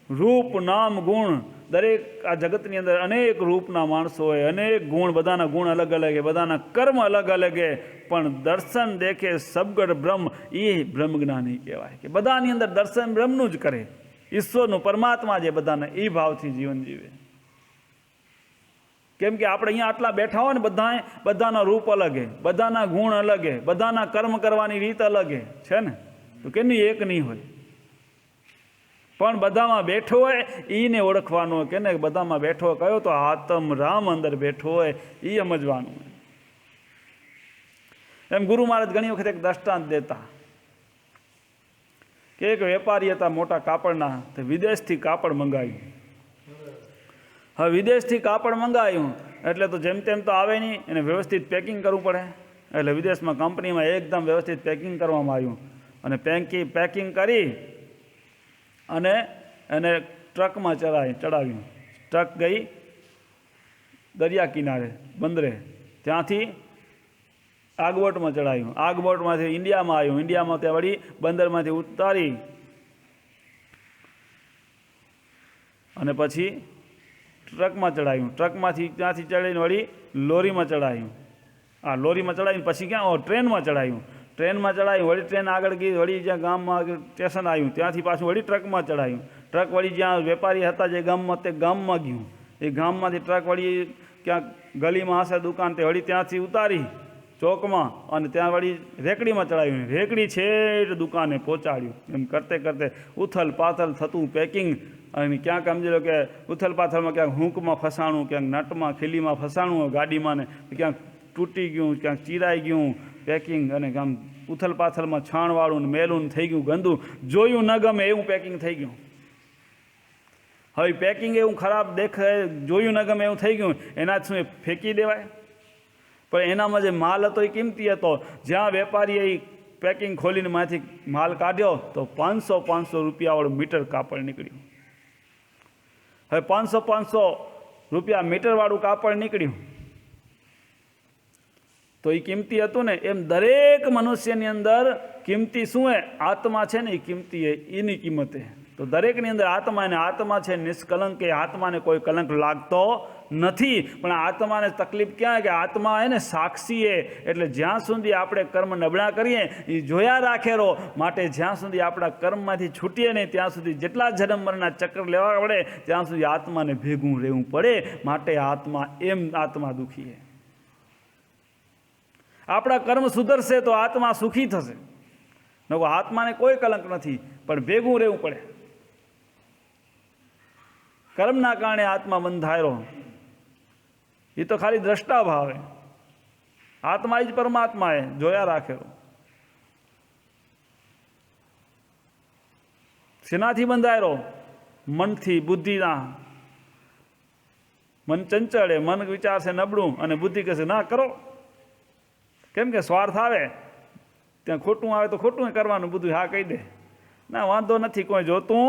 [SPEAKER 1] રૂપ નામ ગુણ, દરેક આ જગતની અંદર અનેક રૂપના માણસો હોય, અનેક ગુણ, બધાના ગુણ અલગ અલગ છે, બધાના કર્મ અલગ અલગ છે, પણ દર્શન દેખે સબગઢ બ્રહ્મ, એ બ્રહ્મજ્ઞાની કહેવાય કે બધાની અંદર દર્શન બ્રહ્મનું જ કરે, ઈશ્વરનું, પરમાત્મા જે બધાને એ ભાવથી જીવન જીવે. કેમ કે આપણે અહીંયા આટલા બેઠા હોય ને બધાના રૂપ અલગ છે, બધાના ગુણ અલગ છે, બધાના કર્મ કરવાની રીત અલગ છે ને, તો કેની એક નહીં હોય, પણ બધામાં બેઠો હોય એને ઓળખવાનું કે ને બધામાં બેઠો કયો તો આત્મ રામ અંદર બેઠો હોય એ સમજવાનું. એમ ગુરુ મહારાજ ઘણી વખત એક દ્રષ્ટાંત દેતા કે એક વેપારી હતા મોટા કાપડના, તો વિદેશથી કાપડ મંગાવ્યું. હવે વિદેશથી કાપડ મંગાવ્યું એટલે તો જેમ તેમ તો આવે નહીં, એને વ્યવસ્થિત પેકિંગ કરવું પડે. એટલે વિદેશમાં કંપનીમાં એકદમ વ્યવસ્થિત પેકિંગ કરવામાં આવ્યું અને પેકિંગ કરી અને એને ટ્રકમાં ચડાવ્યું. ટ્રક ગઈ દરિયા કિનારે બંદરે, ત્યાંથી આગબોટમાં ચડાવ્યું, આગબોટમાંથી ઇન્ડિયામાં આવ્યું, ઇન્ડિયામાં ત્યાં વળી બંદરમાંથી ઉતારી અને પછી ટ્રકમાં ચડાવ્યું, ટ્રકમાંથી ત્યાંથી ચડીને વળી લોરીમાં ચડાવ્યું, લોરીમાં ચડાવીને પછી ક્યાં ટ્રેનમાં ચડાવ્યું, ટ્રેનમાં ચડાવ્યું, વળી ટ્રેન આગળ ગઈ, વળી જ્યાં ગામમાં સ્ટેશન આવ્યું ત્યાંથી પાછું વળી ટ્રકમાં ચડાવ્યું, ટ્રક વળી જ્યાં વેપારી હતા જે ગામમાં તે ગામમાં ગયું, એ ગામમાંથી ટ્રક વળી ક્યાંક ગલીમાં હશે દુકાન તે વળી ત્યાંથી ઉતારી ચોકમાં અને ત્યાં વળી રેકડીમાં ચડાવ્યું, રેકડી છેટ દુકાને પહોંચાડ્યું. એમ કરતે કરતે ઉથલ પાથલ થતું પેકિંગ, અને ક્યાંક સમજી લો કે ઉથલ પાથલમાં ક્યાંક હૂંકમાં ફસાણું, ક્યાંક નટમાં ખીલીમાં ફસાણું ગાડીમાં ને, ક્યાંક તૂટી ગયું, ક્યાંક ચીરાઈ ગયું પેકિંગ, અને આમ ઉથલ પાથલમાં છાણવાળું ને મેલું થઈ ગયું, ગંદુ, જોયું ન ગમે એવું પેકિંગ થઈ ગયું. હવે પેકિંગ એવું ખરાબ દેખાય, જોયું ન ગમે એવું થઈ ગયું, એના જ શું એ ફેંકી દેવાય? પણ એનામાં જે માલ હતો એ કિંમતી હતો. જ્યાં વેપારીએ એ પેકિંગ ખોલીને માંથી માલ કાઢ્યો તો 500 રૂપિયાવાળું મીટર કાપડ નીકળ્યું. હવે 500 રૂપિયા મીટરવાળું કાપડ નીકળ્યું તો એ કિંમતી હતું ને. એમ દરેક મનુષ્યની અંદર કિંમતી શું હે? આત્મા છે ને એ કિંમતી હે, એની કિંમત હે. તો દરેકની અંદર આત્મા, અને આત્મા છે નિષ્કલંક, એ આત્માને કોઈ કલંક લાગતો નથી. પણ આત્માને તકલીફ ક્યાં કે આત્મા હે ને સાક્ષી હે, એટલે જ્યાં સુધી આપણે કર્મ નબળા કરીએ એ જોયા રાખેલો. માટે જ્યાં સુધી આપણા કર્મમાંથી છૂટીએ નહીં ત્યાં સુધી, જેટલા જન્મ મરણના ચક્ર લેવા પડે ત્યાં સુધી આત્માને ભેગું રહેવું પડે. માટે આત્મા દુઃખી હે. આપણા કર્મ સુધરશે તો આત્મા સુખી થશે. નકો આત્માને કોઈ કલંક નથી, પણ ભેગું રહેવું પડે. કર્મના કારણે આત્મા બંધાયેલો, એ તો ખાલી દ્રષ્ટા ભાવે. આત્મા જ પરમાત્મા એ જોયા રાખેલો. શેનાથી બંધાયેલો? મનથી, બુદ્ધિના. મન ચંચળ, મન વિચારશે નબળું અને બુદ્ધિ કહેશે ના કરો. કેમ કે સ્વાર્થ આવે ત્યાં ખોટું આવે તો ખોટું કરવાનું, બધું હા કહી દે, ના વાંધો નથી, કોઈ જોતું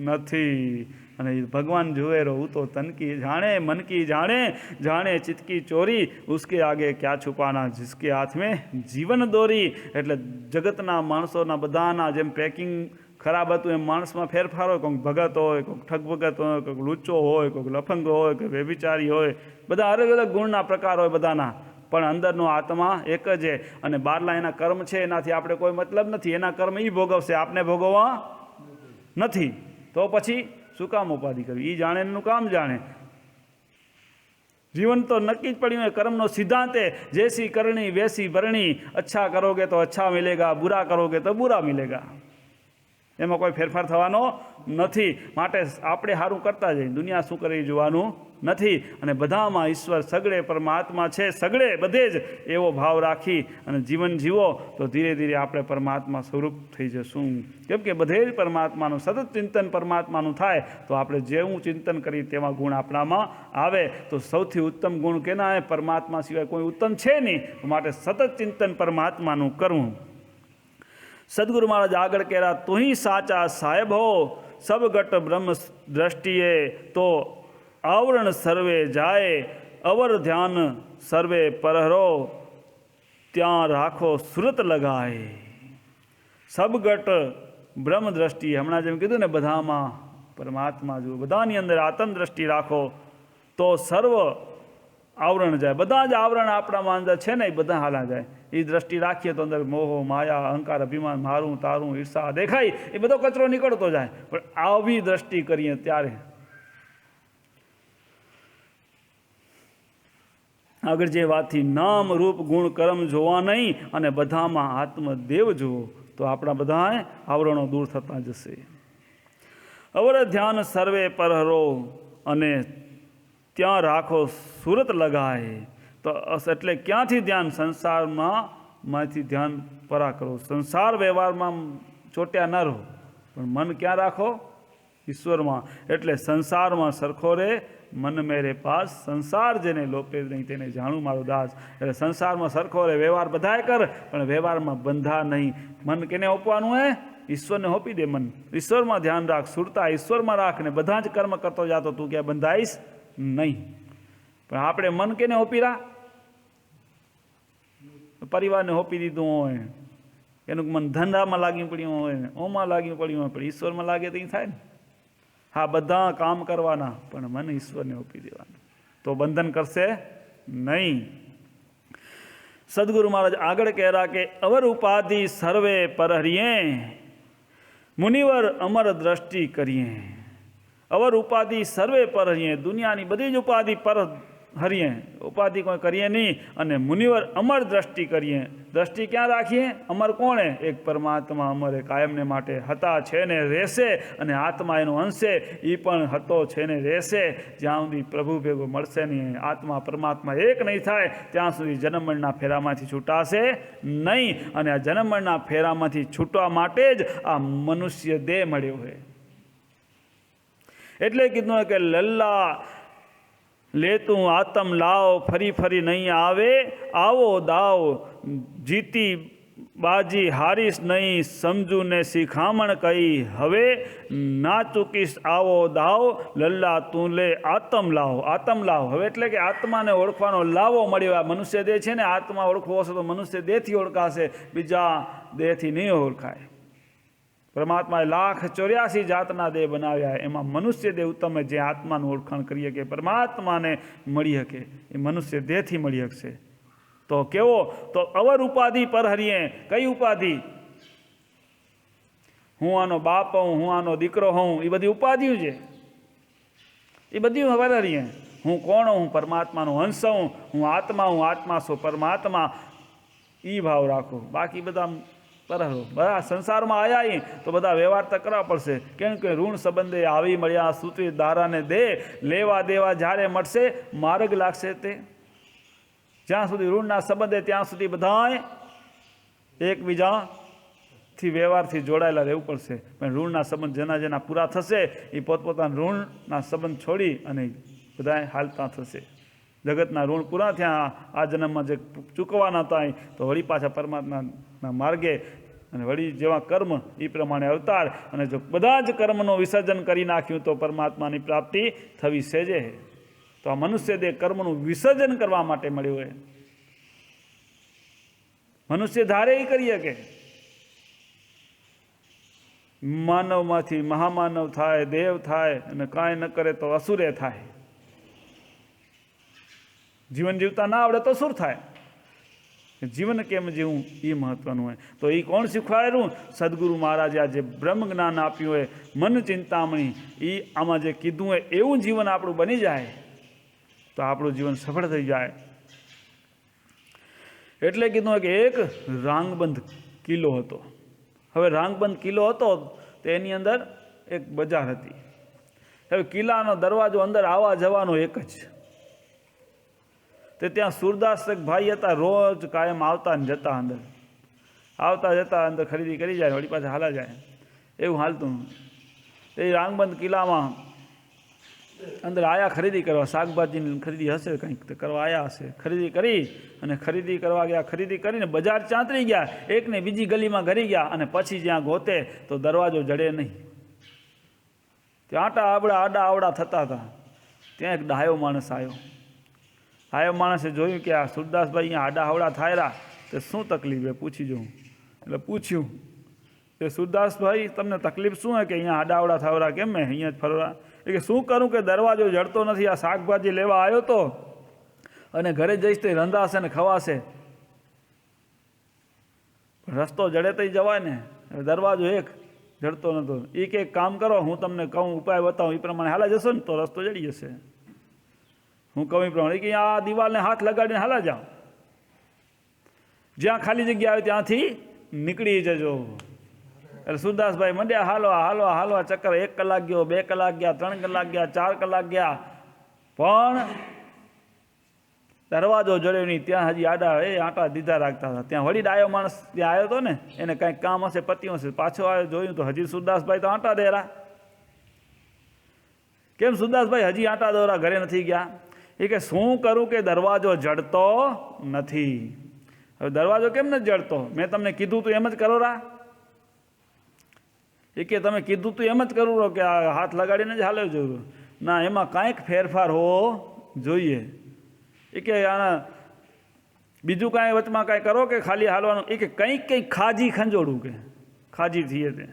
[SPEAKER 1] નથી. અને ભગવાન જોવે રહો, હું તો તન કી જાણે મન કી જાણે, જાણે ચિત્ત કી ચોરી, ઉસકે આગે ક્યાં છુપાના, જિસકે હાથ મેં જીવન દોરી. એટલે જગતના માણસોના બધાના જેમ પેકિંગ ખરાબ હતું એમ માણસમાં ફેરફાર હોય. કોઈક ભગત હોય, કોઈક ઠગ ભગત હોય, કોઈક લુચ્ચો હોય, કોઈક લફંગો હોય, કોઈ વ્યભિચારી હોય, બધા અલગ અલગ ગુણના પ્રકાર હોય બધાના. પણ અંદરનો આત્મા એક જ છે. અને બહારના એના કર્મ છે એનાથી આપણે કોઈ મતલબ નથી. એના કર્મ એ ભોગવશે, આપને ભોગવવા નથી. તો પછી શું કામ ઉપાધિ કરવી? એ જાણે એનું કામ જાણે. જીવન તો નક્કી જ પડ્યું હોય. કર્મનો સિદ્ધાંત है, जैसी करनी वैसी भरणी, अच्छा करोगे तो अच्छा मिलेगा, बुरा करोगे तो बुरा मिलेगा. એમાં કોઈ ફેરફાર થવાનો નથી. માટે આપણે સારું કરતા જઈએ, દુનિયા શું કરી જોવાનું નથી. અને બધામાં ઈશ્વર સગળે પરમાત્મા છે, સગળે બધે જ એવો ભાવ રાખી અને જીવન જીવો તો ધીરે ધીરે આપણે પરમાત્મા સ્વરૂપ થઈ જશું. કેમ કે બધે જ પરમાત્માનું સતત ચિંતન પરમાત્માનું થાય તો આપણે જેવું ચિંતન કરીએ તેવા ગુણ આપણામાં આવે. તો સૌથી ઉત્તમ ગુણ કેના? પરમાત્મા સિવાય કોઈ ઉત્તમ છે નહીં. માટે સતત ચિંતન પરમાત્માનું કરવું. સદગુરુ મહારાજ આગળ કહેરા, તું ही સાચા સાહેબ હો, સબ ગટ બ્રહ્મ દ્રષ્ટિએ, તો આવરણ સર્વે જાય, અવર ધ્યાન સર્વે પરહરો, ત્યાં રાખો સુરત લગાય. સબગટ બ્રહ્મ દ્રષ્ટિ, હમણાં જેમ કીધું ને બધામાં પરમાત્મા જુઓ, બધાની અંદર આત્મ દ્રષ્ટિ રાખો તો સર્વ આવરણ જાય. બધા જ આવરણ આપણામાં અંદર છે ને એ બધા હાલા જાય. એ દ્રષ્ટિ રાખીએ તો અંદર મોહ, માયા, અહંકાર, અભિમાન, મારું તારું, ઈર્ષા દેખાય એ બધો કચરો નીકળતો જાય. પણ આવી દ્રષ્ટિ કરીએ ત્યારે આગળ જે વાતથી નામ રૂપ ગુણ કર્મ જોવા નહીં અને બધામાં આત્મદેવ જુઓ તો આપણા બધા આવરણો દૂર થતા જશે. અવર ધ્યાન સર્વે પરહરો અને ત્યાં રાખો સુરત લગાય. તો એટલે ક્યાંથી ધ્યાન? સંસારમાંથી ધ્યાન પરા કરો. સંસાર વ્યવહારમાં ચોટ્યા ન રહો, પણ મન ક્યાં રાખો? ઈશ્વરમાં. એટલે સંસારમાં સરખો રે મન મેરે પાસ, સંસાર જેને લોપે નહીં તેને જાણું મારો દાસ. એટલે સંસારમાં સરખો રે, વ્યવહાર બધાએ કર પણ વ્યવહારમાં બંધા નહીં. મન કેને ઓપવાનું હે? ઈશ્વરને હોપી દે. મન ઈશ્વરમાં ધ્યાન રાખ, સુરતા ઈશ્વરમાં રાખ ને બધા જ કર્મ કરતો જાતો તું ક્યાં બંધાઈશ નહીં. પણ આપણે મન કેને હોપી રાખ? પરિવારને હોપી દીધું હોય, એનું મન ધંધામાં લાગી પડ્યું હોય, ઓમાં લાગી પડ્યું હોય, પણ ઈશ્વરમાં લાગે તો એ થાય ને. હા, બધા કામ કરવાના પણ મન ઈશ્વરને હોપી દેવાનું તો બંધન કરશે નહીં. સદગુરુ મહારાજ આગળ કહેરા કે અવર ઉપાધિ સર્વે પર હરિયે, મુનિવર અમર દ્રષ્ટિ કરીએ. અવર ઉપાધિ સર્વે પર હરિયે, દુનિયાની બધી જ ઉપાધિ પર હરિયે, ઉપાધિ કોઈ કરીએ નહીં. અને મુનિવર અમર દ્રષ્ટિ કરીએ. દ્રષ્ટિ ક્યાં રાખીએ? અમર કોણે? એક પરમાત્મા અમર એ કાયમને માટે હતા, છે ને રહેશે. અને આત્મા એનો અંશે, એ પણ હતો, છે ને રહેશે. જ્યાં સુધી પ્રભુ ભેગો મળશે નહીં, આત્મા પરમાત્મા એક નહીં થાય ત્યાં સુધી જન્મમરણના ફેરામાંથી છૂટાશે નહીં. અને આ જન્મમરણના ફેરામાંથી છૂટવા માટે જ આ મનુષ્ય દેહ મળ્યો હોય. એટલે કીધું કે લલ્લા લેતું આતમ લાવ, ફરી ફરી નહીં આવે આવો દાવ. જીતી બાજી હારીશ નહીં, સમજુ ને શિખામણ કહી. હવે ના ચૂકીશ આવો દાવ, લલ્લા તું લે આતમ લાવ. આતમ લાવ હવે એટલે કે આત્માને ઓળખવાનો લાવો મળ્યો. આ મનુષ્ય દેહ છે ને, આત્મા ઓળખવો હશે તો મનુષ્ય દેહથી ઓળખાશે, બીજા દેહથી નહીં ઓળખાય. પરમાત્માએ 1,84,000 જાતના દેહ બનાવ્યા, એમાં મનુષ્ય દેહ ઉત્તમ જે આત્માનું ઓળખાણ કરીએ કે પરમાત્માને મળી શકે એ મનુષ્ય દેહથી મળી શકશે. તો કેવો? તો અવર ઉપાધિ પર હરીએ. કઈ ઉપાધિ? હું આનો બાપ હોઉં, હું આનો દીકરો હોઉં, એ બધી ઉપાધિઓ છે. એ બધી પર હરીએ. હું કોણ હું? પરમાત્માનો અંશ હું, હું આત્મા છું પરમાત્મા. એ ભાવ રાખો. બાકી બધા પરહરો. બધા સંસારમાં આવ્યા તો બધા વ્યવહાર તો કરવા પડશે. કેમ કે ઋણ સંબંધે આવી મળ્યા, સૂત્રી દારાને દે, લેવા દેવા જ્યારે મળશે માર્ગ લાગશે તે. જ્યાં સુધી ઋણના સંબંધે ત્યાં સુધી બધાએ એકબીજાથી વ્યવહારથી જોડાયેલા રહેવું પડશે. પણ ઋણના સંબંધ જેના જેના પૂરા થશે એ પોતપોતાના ઋણના સંબંધ છોડી અને બધાએ હાલતા થશે. જગતના ઋણ પૂરા થયા, આ જન્મમાં જે ચૂકવાના હતા તો વળી પાછા પરમાત્માના માર્ગે અને વળી જેવા કર્મ એ પ્રમાણે અવતાર. અને જો બધા જ કર્મનું વિસર્જન કરી નાખ્યું તો પરમાત્માની પ્રાપ્તિ થવી સહેજે. તો આ મનુષ્ય દેહ કર્મનું વિસર્જન કરવા માટે મળ્યું હોય. મનુષ્ય ધારે એ કરી શકે. માનવમાંથી મહામાનવ થાય, દેવ થાય, અને કાંઈ ન કરે તો અસુરે થાય. જીવન જીવતા ના આવડે તો શું થાય? જીવન કેમ જીવું એ મહત્વનું હોય. તો એ કોણ શીખવાડેલું? સદગુરુ મહારાજે આ જે બ્રહ્મ જ્ઞાન આપ્યું હોય, મન ચિંતામણી, એ આમાં જે કીધું હોય એવું જીવન આપણું બની જાય તો આપણું જીવન સફળ થઈ જાય. એટલે કીધું કે એક રાંગબંધ કિલ્લો હતો. હવે રાંગબંધ કિલ્લો હતો તો એની અંદર એક બજાર હતી. હવે કિલ્લાનો દરવાજો અંદર આવવા જવાનો એક જ. તે ત્યાં સુરદાસ ભાઈ હતા, રોજ કાયમ આવતા ને જતા, અંદર આવતા જતા, અંદર ખરીદી કરી જાય, વળી પાછા હાલા જાય, એવું હાલતું. એ રાંગબંધ કિલ્લામાં અંદર આયા ખરીદી કરવા, શાકભાજીની ખરીદી હશે કંઈક તો કરવા આવ્યા હશે. ખરીદી કરી અને ખરીદી કરવા ગયા. ખરીદી કરીને બજાર ચાંતરી ગયા, એકને બીજી ગલીમાં ઘરી ગયા, અને પછી જ્યાં ગોતે તો દરવાજો જડે નહીં. ત્યાં આડા આવડા થતા હતા. ત્યાં એક ડાયો માણસ આવ્યો. ડાયો માણસે જોયું કે આ સુરદાસભાઈ અહીંયા આડા આવડા થાયરા, તો શું તકલીફ એ પૂછી જોઉં. એટલે પૂછ્યું કે સુરદાસભાઈ તમને તકલીફ શું હે કે અહીંયા આડાવડા થાવરા કેમ મેં અહીંયા જ ફરવા? એ કે શું કરું કે દરવાજો જડતો નથી, આ શાકભાજી લેવા આવ્યો તો અને ઘરે જઈશ તો રંધાશે ને ખવાશે, રસ્તો જડે તો જવાય ને, દરવાજો એક જડતો નહોતો. એ કે કામ કરો, હું તમને કહું ઉપાય બતાવું, એ પ્રમાણે હાલા જશો ને તો રસ્તો જડી જશે. હું કહું એ પ્રમાણે કે આ દિવાલને હાથ લગાડીને હાલા જાઓ, જ્યાં ખાલી જગ્યા આવે ત્યાંથી નીકળી જજો. એટલે સુરદાસભાઈ મંડ્યા હાલવા હાલવા હાલવા, ચક્કર 1 કલાક ગયો, 2 કલાક ગયા, 3 કલાક ગયા, 4 કલાક ગયા, પણ દરવાજો જડ્યો નહીં. ત્યાં હજી આટા દીધા રાખતા હતા. ત્યાં વળી ડાયો માણસ ત્યાં આવ્યો હતો ને, એને કંઈક કામ હશે, પત્યું હશે, પાછો આવ્યો, જોયું તો હજી સુરદાસભાઈ તો આટા દેરા. કેમ સુરદાસભાઈ હજી આટા દોરા, ઘરે નથી ગયા? એ કે શું કરું કે દરવાજો જડતો નથી. હવે દરવાજો કેમ નથી જડતો? મેં તમને કીધું તું એમ જ કરો રા. એ કે તમે કીધું તું એમ જ કરું રહો કે આ હાથ લગાડીને જ હાલ્યો જરૂર ના, એમાં કાંઈક ફેરફાર હોવો જોઈએ. એ કે આના બીજું કાંઈ વચમાં કાંઈ કરો કે ખાલી હાલવાનું? એ કે કંઈક ખાજી ખંજોડું, કે ખાજી થઈએ તે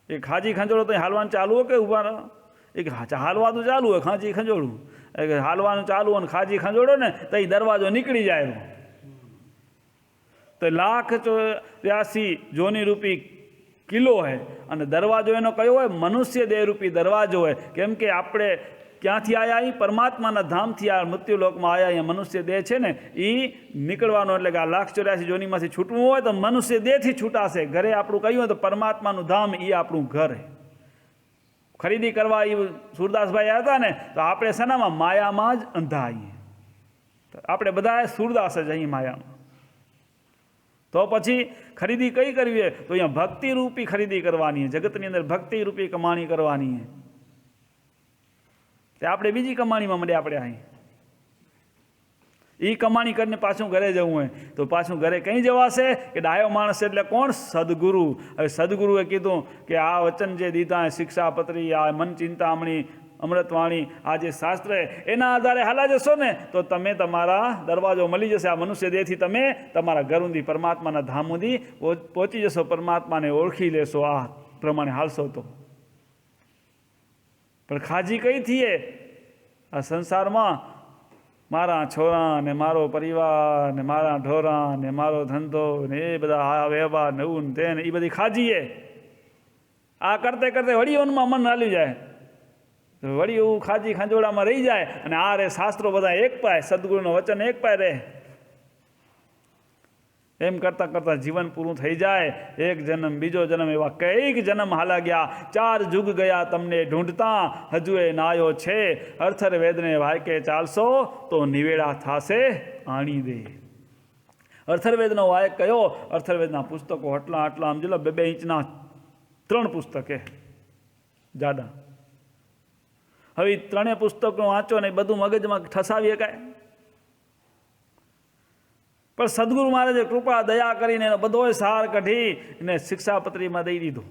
[SPEAKER 1] એ ખાજી ખંજોડો તો હાલવાનું ચાલુ હોય કે ઊભા રહો? એ કે હાલવાનું ચાલુ હોય, ખાજી ખંજોડું. એ કે હાલવાનું ચાલુ હોય ને ખાજી ખંજોડો ને તો એ દરવાજો નીકળી જાય. તો 1,83 જોની રૂપી કિલો હોય અને દરવાજો એનો કયો હોય? મનુષ્ય દેહ રૂપી દરવાજો હોય. કેમ કે આપણે ક્યાંથી આવ્યા? એ પરમાત્માના ધામથી આ મૃત્યુલોકમાં આવ્યા. અહીંયા મનુષ્ય દેહ છે ને એ નીકળવાનો, એટલે કે આ 1,84 જોનીમાંથી છૂટવું હોય તો મનુષ્ય દેહથી છૂટાશે. ઘરે આપણું કહ્યું હોય તો પરમાત્માનું ધામ એ આપણું ઘર. ખરીદી કરવા એ સુરદાસભાઈ આવ્યા હતા ને, તો આપણે શેનામાં? માયામાં જ અંધા આવીએ. આપણે બધા સુરદાસ જ અહીં માયામાં. તો પછી ખરીદી કઈ કરવી હોય? તો અહીંયા ભક્તિરૂપી ખરીદી કરવાની, જગતની અંદર ભક્તિરૂપી કમાણી કરવાની. તે આપણે બીજી કમાણીમાં મળે. આપણે અહીં એ કમાણી કરીને પાછું ઘરે જવું હોય તો પાછું ઘરે કઈ જવાશે? કે ડાયો માણસ એટલે કોણ? સદગુરુ. હવે સદગુરુએ કીધું કે આ વચન જે દીધા, શિક્ષાપત્રી, આ મન ચિંતામણી, અમૃતવાણી, આ જે શાસ્ત્ર એના આધારે હાલા જશો ને તો તમે તમારા દરવાજો મળી જશે. આ મનુષ્ય દેહથી તમે તમારા ઘર સુધી, પરમાત્માના ધામ સુધી પહોંચી જશો, પરમાત્માને ઓળખી લેશો. આ પ્રમાણે હાલશો તો. પણ ખાજી કઈ થઈએ? આ સંસારમાં મારા છોરા ને મારો પરિવાર ને મારા ઢોરા ને મારો ધંધો ને એ બધા આ વ્યવહાર ને એવું ને તે ને એ બધી ખાજીએ. આ કરતે કરતે વળી ઓનમાં મન હાલી જાય, વળી એવું ખાજી ખાંજોડામાં રહી જાય. અને આ રે શાસ્ત્રો બધા એક પાય, સદગુરુનું વચન એક પાય રહે. એમ કરતાં કરતાં જીવન પૂરું થઈ જાય. એક જન્મ, બીજો જન્મ, એવા કઈક જન્મ હાલા ગયા. 4 જુગ ગયા તમને ઢૂંઢતા, હજુ એ નાયો છે. અર્થરવેદને વાયકે ચાલશો તો નિવેડા થાશે આણી દે. અર્થરવેદનો વાયક કયો? અર્થરવેદના પુસ્તકો આટલા આટલા આમ જો 2 ઇંચના 3 પુસ્તકે જાડા. હવે 3 પુસ્તકો વાંચો ને બધું મગજમાં ઠસાવી શકાય? પણ સદગુરુ મહારાજે કૃપા દયા કરીને એનો બધો સાર કાઢી એને શિક્ષાપત્રીમાં દઈ દીધું.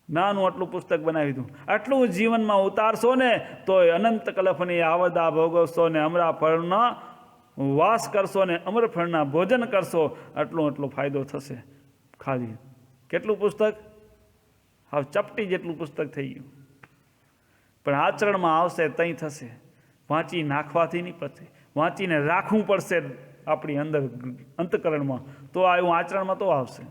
[SPEAKER 1] નાનું આટલું પુસ્તક બનાવી દીધું. આટલું જીવનમાં ઉતારશો ને તો અનંત કલફની આવદા ભોગવશો ને અમરા ફળના વાસ કરશો ને અમર ફળના ભોજન કરશો. આટલો ફાયદો થશે. ખાલી કેટલું પુસ્તક? હવે ચપટી જેટલું પુસ્તક થઈ ગયું. પણ આચરણમાં આવશે તઈ થશે. વાંચી નાખવાથી નહીં, પછી વાંચીને રાખવું પડશે આપણી અંદર અંતકરણમાં, તો એવું આચરણમાં તો આવશે,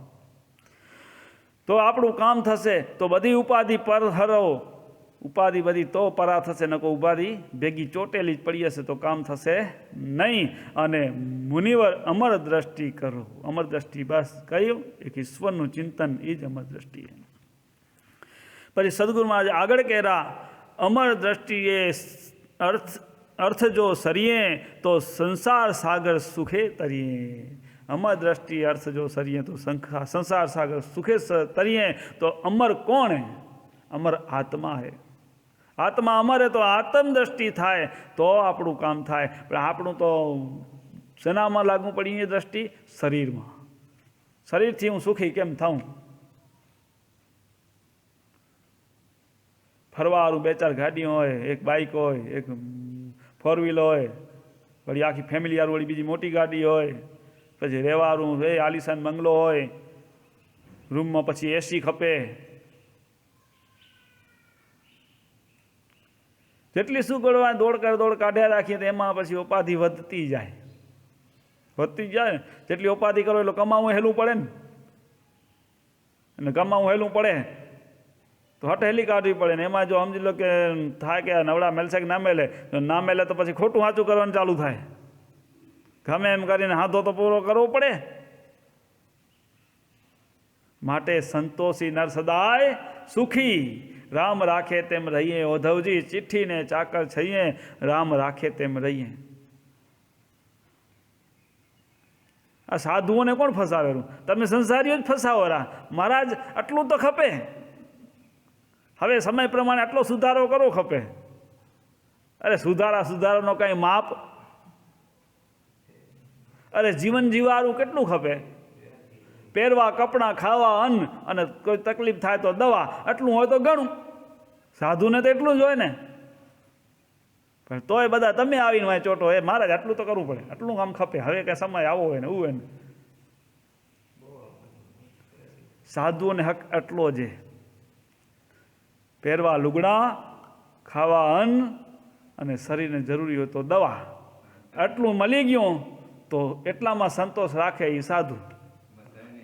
[SPEAKER 1] તો આપણું કામ થશે. તો બધી ઉપાધિ પર હરો, ઉપાધિ બધી તો પરા થશે. નકો ઉપાધિ ભેગી ચોટેલી જ પડી હશે તો કામ થશે નહીં. અને મુનિવર અમર દ્રષ્ટિ કરો. અમર દ્રષ્ટિ બસ કહ્યું, એક ઈશ્વરનું ચિંતન એ જ અમર દ્રષ્ટિ. પછી સદગુરુ મહારાજ આગળ કહેરા, અમર દ્રષ્ટિએ અર્થ જો સરીએ તો સંસાર સાગર સુખે તરીએ. અમર દ્રષ્ટિ અર્થ જો સરીએ તો સંસાર સાગર સુખે તરીએ. તો અમર કોણ હે? અમર આત્મા હે. આત્મા અમર હે તો આત્મ દ્રષ્ટિ થાય તો આપણું કામ થાય. પણ આપણું તો શેનામાં લાગુ પડી? એ દ્રષ્ટિ શરીરમાં. શરીરથી હું સુખી કેમ થાઉં? ફરવાવાળું 2-4 ગાડીઓ હોય, એક બાઇક હોય, એક 4 વ્હીલ હોય, વળી આખી ફેમિલી વાળી બીજી મોટી ગાડી હોય, પછી રહેવાનું એ આલિશાન બંગલો હોય, રૂમમાં પછી એસી ખપે, જેટલી શું કરવા દોડ કાઢ્યા રાખીએ તો એમાં પછી ઉપાધિ વધતી જાય ને. જેટલી ઉપાધિ કરો એટલે કમાવું હેલું પડે ને, અને કમાવું હેલું પડે તો હટહેલી કાઢવી પડે ને. એમાં જો સમજી લો કે થાય કે નવડા મેલશે કે ના મેલે તો પછી ખોટું સાચું કરવાનું ચાલુ થાય. ગમે એમ કરીને હાથો તો પૂરો કરવો પડે. માટે સંતોષી નર સદાય સુખી, રામ રાખે તેમ રહીએ. ઓધવજી ચિઠ્ઠીને ચાકર છઈએ, રામ રાખે તેમ રહીએ. આ સાધુઓને કોણ ફસાવેલું? તમે સંસારીઓ જ ફસાવો રા. મહારાજ આટલું તો ખપે, હવે સમય પ્રમાણે આટલો સુધારો કરવો ખપે. અરે સુધારાનો કાંઈ માપ? અરે જીવન જીવવાનું કેટલું ખપે? પહેરવા, કપડાં, ખાવા, અન્ન, અને કોઈ તકલીફ થાય તો દવા, આટલું હોય તો ઘણું. સાધુને તો એટલું જ હોય ને. પણ તોય બધા તમે આવીને વાંચ ચોટો, એ મહારાજ આટલું તો કરવું પડે, આટલું કામ ખપે. હવે કાંઈ સમય આવો હોય ને એવું હોય ને. સાધુઓને હક આટલો જ. પહેરવા લુગડા, ખાવા અન્ન, અને શરીરને જરૂરી હોય તો દવા, આટલું મળી ગયું તો એટલામાં સંતોષ રાખે એ સાધુ.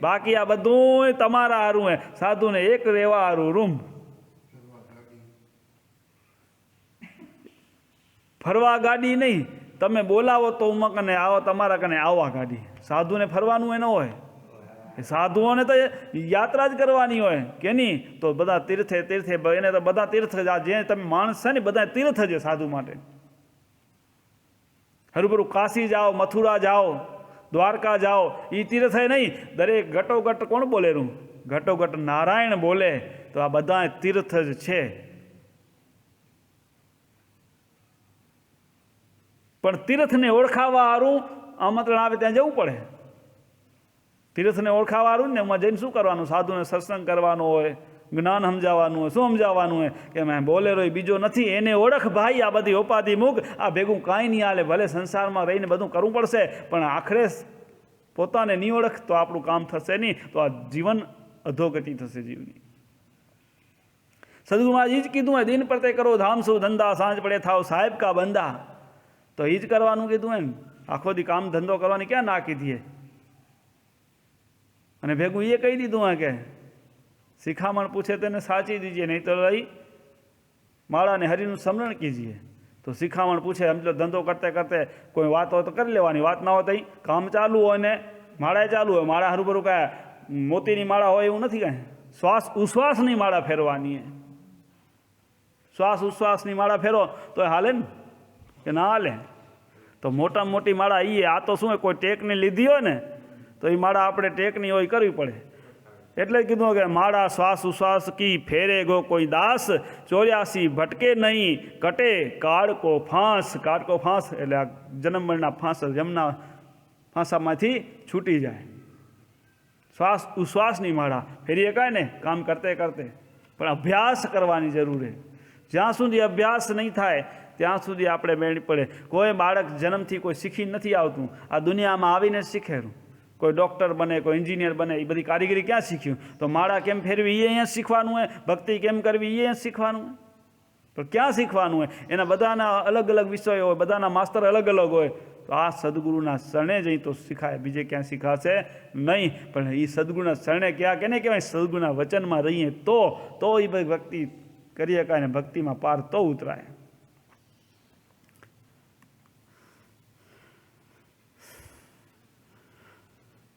[SPEAKER 1] બાકી આ બધું તમારા હારું હે. સાધુને એક રહેવા હારું રૂમ, ફરવા ગાડી નહીં. તમે બોલાવો તો ઉમા કને આવો, તમારા કને આવવા ગાડી. સાધુને ફરવાનું એ ન હોય. સાધુઓને તો યાત્રા જ કરવાની હોય કે નહીં? તો બધા તીર્થે એને તો બધા તીર્થ, જે તમે માણસ છે ને બધા તીર્થ છે સાધુ માટે. હરુભરું કાશી જાઓ, મથુરા જાઓ, દ્વારકા જાઓ, એ તીર્થ નહીં. દરેક ઘટોઘટ કોણ બોલેલું? ઘટોઘટ નારાયણ બોલે. તો આ બધા તીર્થ જ છે. પણ તીર્થને ઓળખાવા હારું આમંત્રણ આવે ત્યાં જવું પડે. તીર્થને ઓળખાવા હારું ને એમાં જઈને શું કરવાનું? સાધુને સત્સંગ કરવાનો હોય, જ્ઞાન સમજાવવાનું હોય. શું સમજાવવાનું હોય? કે મેં બોલેરો એ બીજો નથી, એને ઓળખ ભાઈ. આ બધી ઉપાધિ મૂક, આ ભેગું કાંઈ નહીં હાલે. ભલે સંસારમાં રહીને બધું કરવું પડશે, પણ આખરે પોતાને નહીં ઓળખ તો આપણું કામ થશે નહીં. તો આ જીવન અધોગતિ થશે જીવની. સદગુરુ મહારાજ જ કીધું હોય, દિન પ્રત્યે કરો ધામ શું ધંધા, સાંજ પડે થાવ સાહેબ કા બંદા. તો એ જ કરવાનું કીધું એમ. આખો દી કામ ધંધો કરવાની ક્યાં ના કીધી? અને ભેગું એ કહી દીધું હોય કે શિખામણ પૂછે તેને સાચી દીજીએ, નહીં તો લઈ માળાને હરિનું સ્મરણ કીજીએ. તો શિખામણ પૂછે, સમજો ધંધો કરતે કરતે કોઈ વાત હોય તો કરી લેવાની, વાત ના હોય તો કામ ચાલુ હોય ને માળા ચાલુ હોય. માળા હરુભરું કાંઈ મોતીની માળા હોય એવું નથી. કાંઈ શ્વાસ ઉશ્વાસની માળા ફેરવાની. શ્વાસ ઉશ્વાસની માળા ફેરો તો હાલે ને કે ના હાલે? તો મોટામાં મોટી માળા એ. આ તો શું હોય, કોઈ ટેકની લીધી હોય ને તો એ માળા આપણે ટેકની હોય કરવી પડે. એટલે કીધું કે માળા શ્વાસ ઉશ્વાસ કી ફેરે ગો કોઈ દાસ, 84 ભટકે નહીં કટે કાળકો ફાંસ. કાળકો ફાંસ એટલે આ જન્મ મરણના ફાંસ, જમના ફાંસામાંથી છૂટી જાય. શ્વાસ ઉશ્વાસની માળા ફેરી એકાય ને કામ કરતે કરતે. પણ અભ્યાસ કરવાની જરૂર છે. જ્યાં સુધી અભ્યાસ નહીં થાય ત્યાં સુધી આપણે મેળ પડે. કોઈ બાળક જન્મથી કોઈ શીખી નથી આવતું, આ દુનિયામાં આવીને જ શીખેલું. કોઈ ડૉક્ટર બને, કોઈ એન્જિનિયર બને, એ બધી કારીગરી ક્યાં શીખ્યું? તો માળા કેમ ફેરવી એ અહીંયા શીખવાનું હોય, ભક્તિ કેમ કરવી એ અહીંયા શીખવાનું હોય. પણ ક્યાં શીખવાનું હોય? એના બધાના અલગ અલગ વિષયો હોય, બધાના માસ્તર અલગ અલગ હોય. તો આ સદગુરુના શરણે જઈ તો શીખાય, બીજે ક્યાં શીખાશે નહીં. પણ એ સદગુરુના શરણે ક્યાં કેને કહેવાય? સદગુરુના વચનમાં રહીએ તો એ ભક્તિ કરી શકાય ને ભક્તિમાં પાર તો ઉતરાય.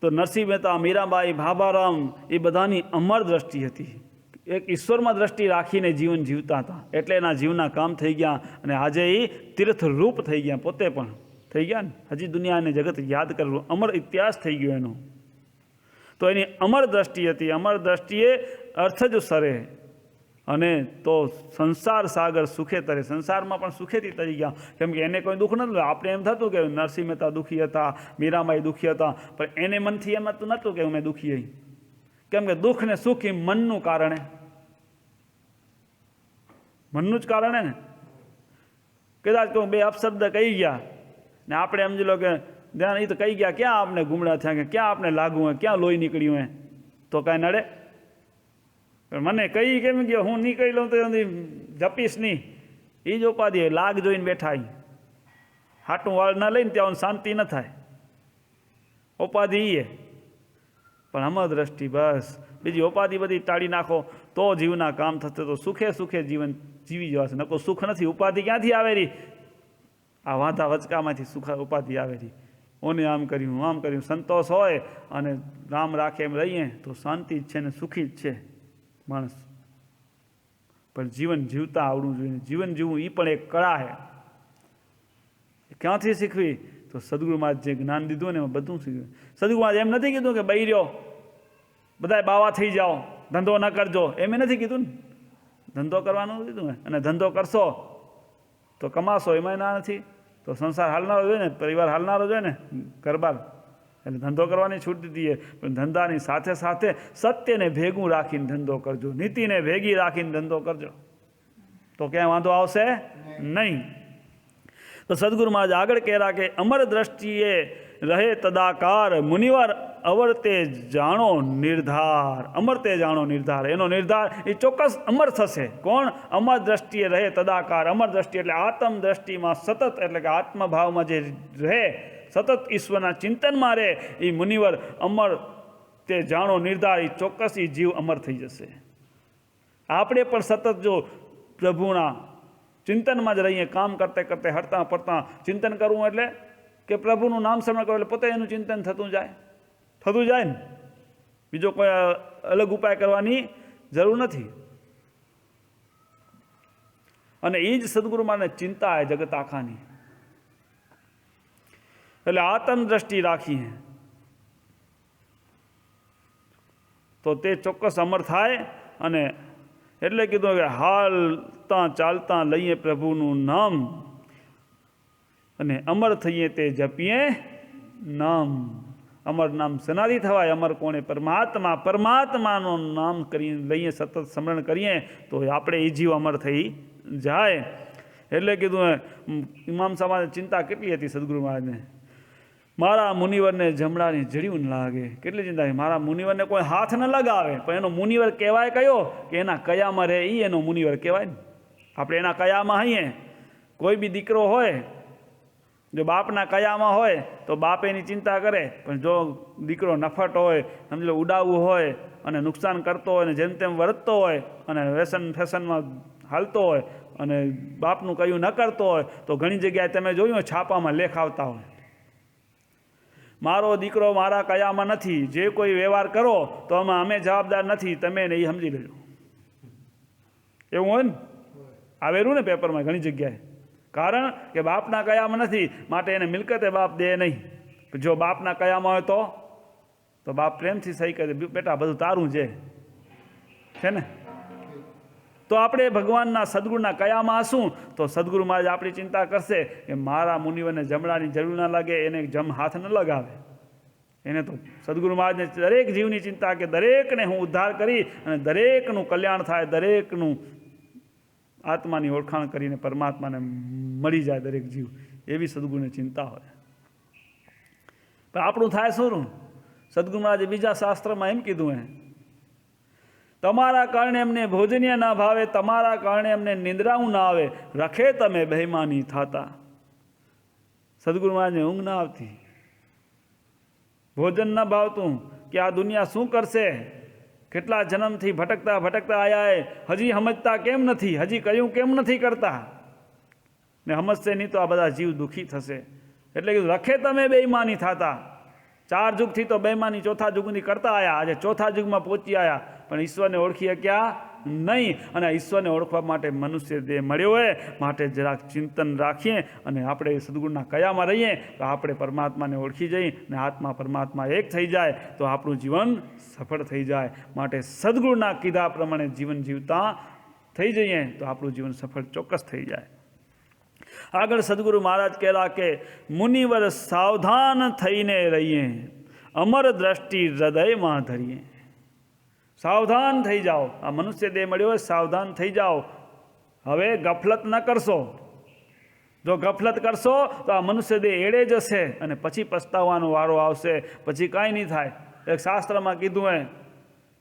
[SPEAKER 1] તો નરસિંહ મહેતા, મીરાબાઈ, ભાભારામ એ બધાની અમર દ્રષ્ટિ હતી. એક ઈશ્વરમાં દ્રષ્ટિ રાખીને જીવન જીવતા હતા. એટલે એના જીવના કામ થઈ ગયા અને આજે એ તીર્થરૂપ થઈ ગયા. પોતે પણ થઈ ગયા ને. હજી દુનિયાને જગત યાદ કરેલું અમર ઇતિહાસ થઈ ગયો એનો. તો એની અમર દ્રષ્ટિ હતી. અમર દ્રષ્ટિએ અર્થ જ સરે. અને તો સંસાર સાગર સુખે તરે. સંસારમાં પણ સુખેથી તરી ગયા. કેમ કે એને કોઈ દુઃખ નહોતું. આપણે એમ થતું કે નરસિંહ મહેતા દુઃખી હતા, મીરાબાઈ દુઃખી હતા, પણ એને મનથી એમ નહોતું કે અમે દુઃખી હઈ. કેમ કે દુઃખ ને સુખ એ મનનું કારણે, મનનું જ કારણે ને. કદાચ કોઈ બે અપશબ્દ કહી ગયા ને આપણે સમજી લો કે ધ્યાન. એ તો કહી ગયા ક્યાં આપને ગુમડા થયા, કે ક્યાં આપને લાગવું હોય, ક્યાં લોહી નીકળ્યું હોય, તો કાંઈ નડે. મને કહી કેમ ગયો, હું નીકળી લઉં તો જપીશ નહીં. એ જ ઉપાધિ, લાગ જોઈને બેઠા. હાટું વાળ ના લઈને ત્યાં શાંતિ ન થાય. ઉપાધિ એ પણ અમર દ્રષ્ટિ, બસ બીજી ઉપાધિ બધી ટાળી નાખો તો જીવના કામ થશે, તો સુખે સુખે જીવન જીવી જવાશે. નકો સુખ નથી. ઉપાધિ ક્યાંથી આવેલી? આ વાંધા વચકામાંથી સુખ ઉપાધિ આવેલી. ઓને આમ કર્યું, આમ કર્યું. સંતોષ હોય અને રામ રાખે એમ રહીએ તો શાંતિ જ છે ને સુખી જ છે માણસ. પણ જીવન જીવતા આવડવું જોઈએ. જીવન જીવવું એ પણ એક કળા છે. ક્યાંથી શીખવી? તો સદગુરુમાં જે જ્ઞાન દીધું ને એમાં બધું શીખ્યું. સદગુરુમાં એમ નથી કીધું કે બઈ રહ્યો બધા બાવા થઈ જાઓ, ધંધો ન કરજો, એમ નથી કીધું ને. ધંધો કરવાનું કીધું ને. અને ધંધો કરશો તો કમાશો, એમાં ના નથી. તો સંસાર હાલનારો જોઈએ ને, પરિવાર હાલનારો જોઈએ ને, ઘરબાર. એટલે ધંધો કરવાની છૂટ દીધી. પણ ધંધાની સાથે સાથે સત્યને ભેગું રાખીને ધંધો કરજો, નીતિને ભેગી રાખીને ધંધો કરજો, તો ક્યાંય વાંધો આવશે નહીં. તો સદગુરુ મહારાજ આગળ કહેરા કે અમર દ્રષ્ટિએ રહે તદાકાર, મુનિવર અવરતે જાણો નિર્ધાર. અમરતે જાણો નિર્ધાર. એનો નિર્ધાર એ ચોક્કસ અમર થશે. કોણ? અમર દ્રષ્ટિએ રહે તદાકાર. અમર દ્રષ્ટિ એટલે આત્મ દ્રષ્ટિમાં સતત, એટલે કે આત્મભાવમાં જે રહે, સતત ઈશ્વરના ચિંતનમાં રહે, એ મુનિવર અમર તે જાણો નિર્ધાર. એ ચોક્કસ એ જીવ અમર થઈ જશે. આપણે પણ સતત જો પ્રભુના ચિંતનમાં જ રહીએ, કામ કરતે કરતે હરતા પડતા ચિંતન કરવું, એટલે કે પ્રભુનું નામ સ્મરણ કરવું, એટલે પોતે એનું ચિંતન થતું જાય ને. બીજો કોઈ અલગ ઉપાય કરવાની જરૂર નથી. અને એ જ સદગુરુ માને ચિંતા છે જગત આખાની. એટલે આત્મદ્રષ્ટિ રાખીએ તો તે ચોક્કસ અમર થાય. અને એટલે કીધું કે હાલતા ચાલતા લઈએ પ્રભુનું નામ, અને અમર થઈએ તે જપીએ નામ. અમર નામ સનાદી થવાય. અમર કોણે? પરમાત્મા. પરમાત્માનું નામ કરીને લઈએ, સતત સ્મરણ કરીએ તો આપણે એ જીવ અમર થઈ જાય. એટલે કીધું ઇમામ સાહેબ ચિંતા કેટલી હતી સદગુરુ મહારાજને. મારા મુનિવરને જમણાની જડ્યું ન લાગે. કેટલી ચિંતા. મારા મુનિવરને કોઈ હાથ ન લગાવે, પણ એનો મુનિવર કહેવાય કયો? કે એના કયામાં રહે, એ એનો મુનિવર કહેવાય ને. આપણે એના કયામાં હઈએ. કોઈ બી દીકરો હોય, જો બાપના કયામાં હોય તો બાપ એની ચિંતા કરે, પણ જો દીકરો નફટ હોય, સમજી લો ઉડાવવું હોય અને નુકસાન કરતો હોય, અને જેમ તેમ વર્તતો હોય, અને વ્યસન ફેશનમાં હાલતો હોય, અને બાપનું કયું ન કરતો હોય, તો ઘણી જગ્યાએ તમે જોયું હોય છાપામાં લેખ આવતા હોય, મારો દીકરો મારા કયામાં નથી, જે કોઈ વ્યવહાર કરો તો અમે જવાબદાર નથી, તમે ને એ સમજી લેજો. એવું હોય ને, આવેલું ને પેપરમાં ઘણી જગ્યાએ. કારણ કે બાપના કયામાં નથી, માટે એને મિલકતે બાપ દે નહીં. જો બાપના કયામાં હોય તો બાપ પ્રેમથી સહી કરે, બેટા બધું તારું છે ને. તો આપણે ભગવાનના સદગુરુના કયામાં હશું તો સદગુરુ મહારાજ આપણી ચિંતા કરશે કે મારા મુનિવરને જમણાની જરૂર ના લાગે, એને જમ હાથ ન લગાવે. એને તો સદગુરુ મહારાજને દરેક જીવની ચિંતા કે દરેકને હું ઉદ્ધાર કરી અને દરેકનું કલ્યાણ થાય, દરેકનું આત્માની ઓળખાણ કરીને પરમાત્માને મળી જાય દરેક જીવ, એવી સદગુરુની ચિંતા હોય. પણ આપણું થાય શું? સદગુરુ મહારાજે બીજા શાસ્ત્રમાં એમ કીધું, તમારા કારણે એમને ભોજનીય ના ભાવે, તમારા કારણે એમને નિંદ્રાવું ના આવે, રખે તમે બહેમાની થાતા. સદગુરુ મહારાજને ઊંઘ ના આવતી, ભોજન ના ભાવતું, કે આ દુનિયા શું કરશે, કેટલા જન્મથી ભટકતા ભટકતા આયા, હજી સમજતા કેમ નથી, હજી કયું કેમ નથી કરતા, ને સમજશે નહીં તો આ બધા જીવ દુઃખી થશે. એટલે કે રખે તમે બેઈમાની થાતા. 4 યુગથી તો બેઈમાની ચોથા યુગની કરતા આવ્યા, આજે ચોથા યુગમાં પહોંચી આવ્યા, પણ ઈશ્વરને ઓળખી શક્યા નહીં. અને ઈશ્વરને ઓળખવા માટે મનુષ્ય દેહ મળ્યો હોય, માટે જરાક ચિંતન રાખીએ અને આપણે સદગુરુના કયામાં રહીએ તો આપણે પરમાત્માને ઓળખી જઈએ ને આત્મા પરમાત્મા એક થઈ જાય તો આપણું જીવન સફળ થઈ જાય. માટે સદગુરુના કીધા પ્રમાણે જીવન જીવતા થઈ જઈએ તો આપણું જીવન સફળ ચોક્કસ થઈ જાય. આગળ સદગુરુ મહારાજ કહેલા કે મુનિવર સાવધાન થઈને રહીએ, અમર દ્રષ્ટિ હૃદયમાં ધરીએ. સાવધાન થઈ જાઓ. આ મનુષ્ય દેહ મળ્યો હોય, સાવધાન થઈ જાઓ. હવે ગફલત ન કરશો. જો ગફલત કરશો તો આ મનુષ્ય દેહ એળે જશે અને પછી પસ્તાવાનો વારો આવશે, પછી કાંઈ નહીં થાય. એક શાસ્ત્રમાં કીધું હે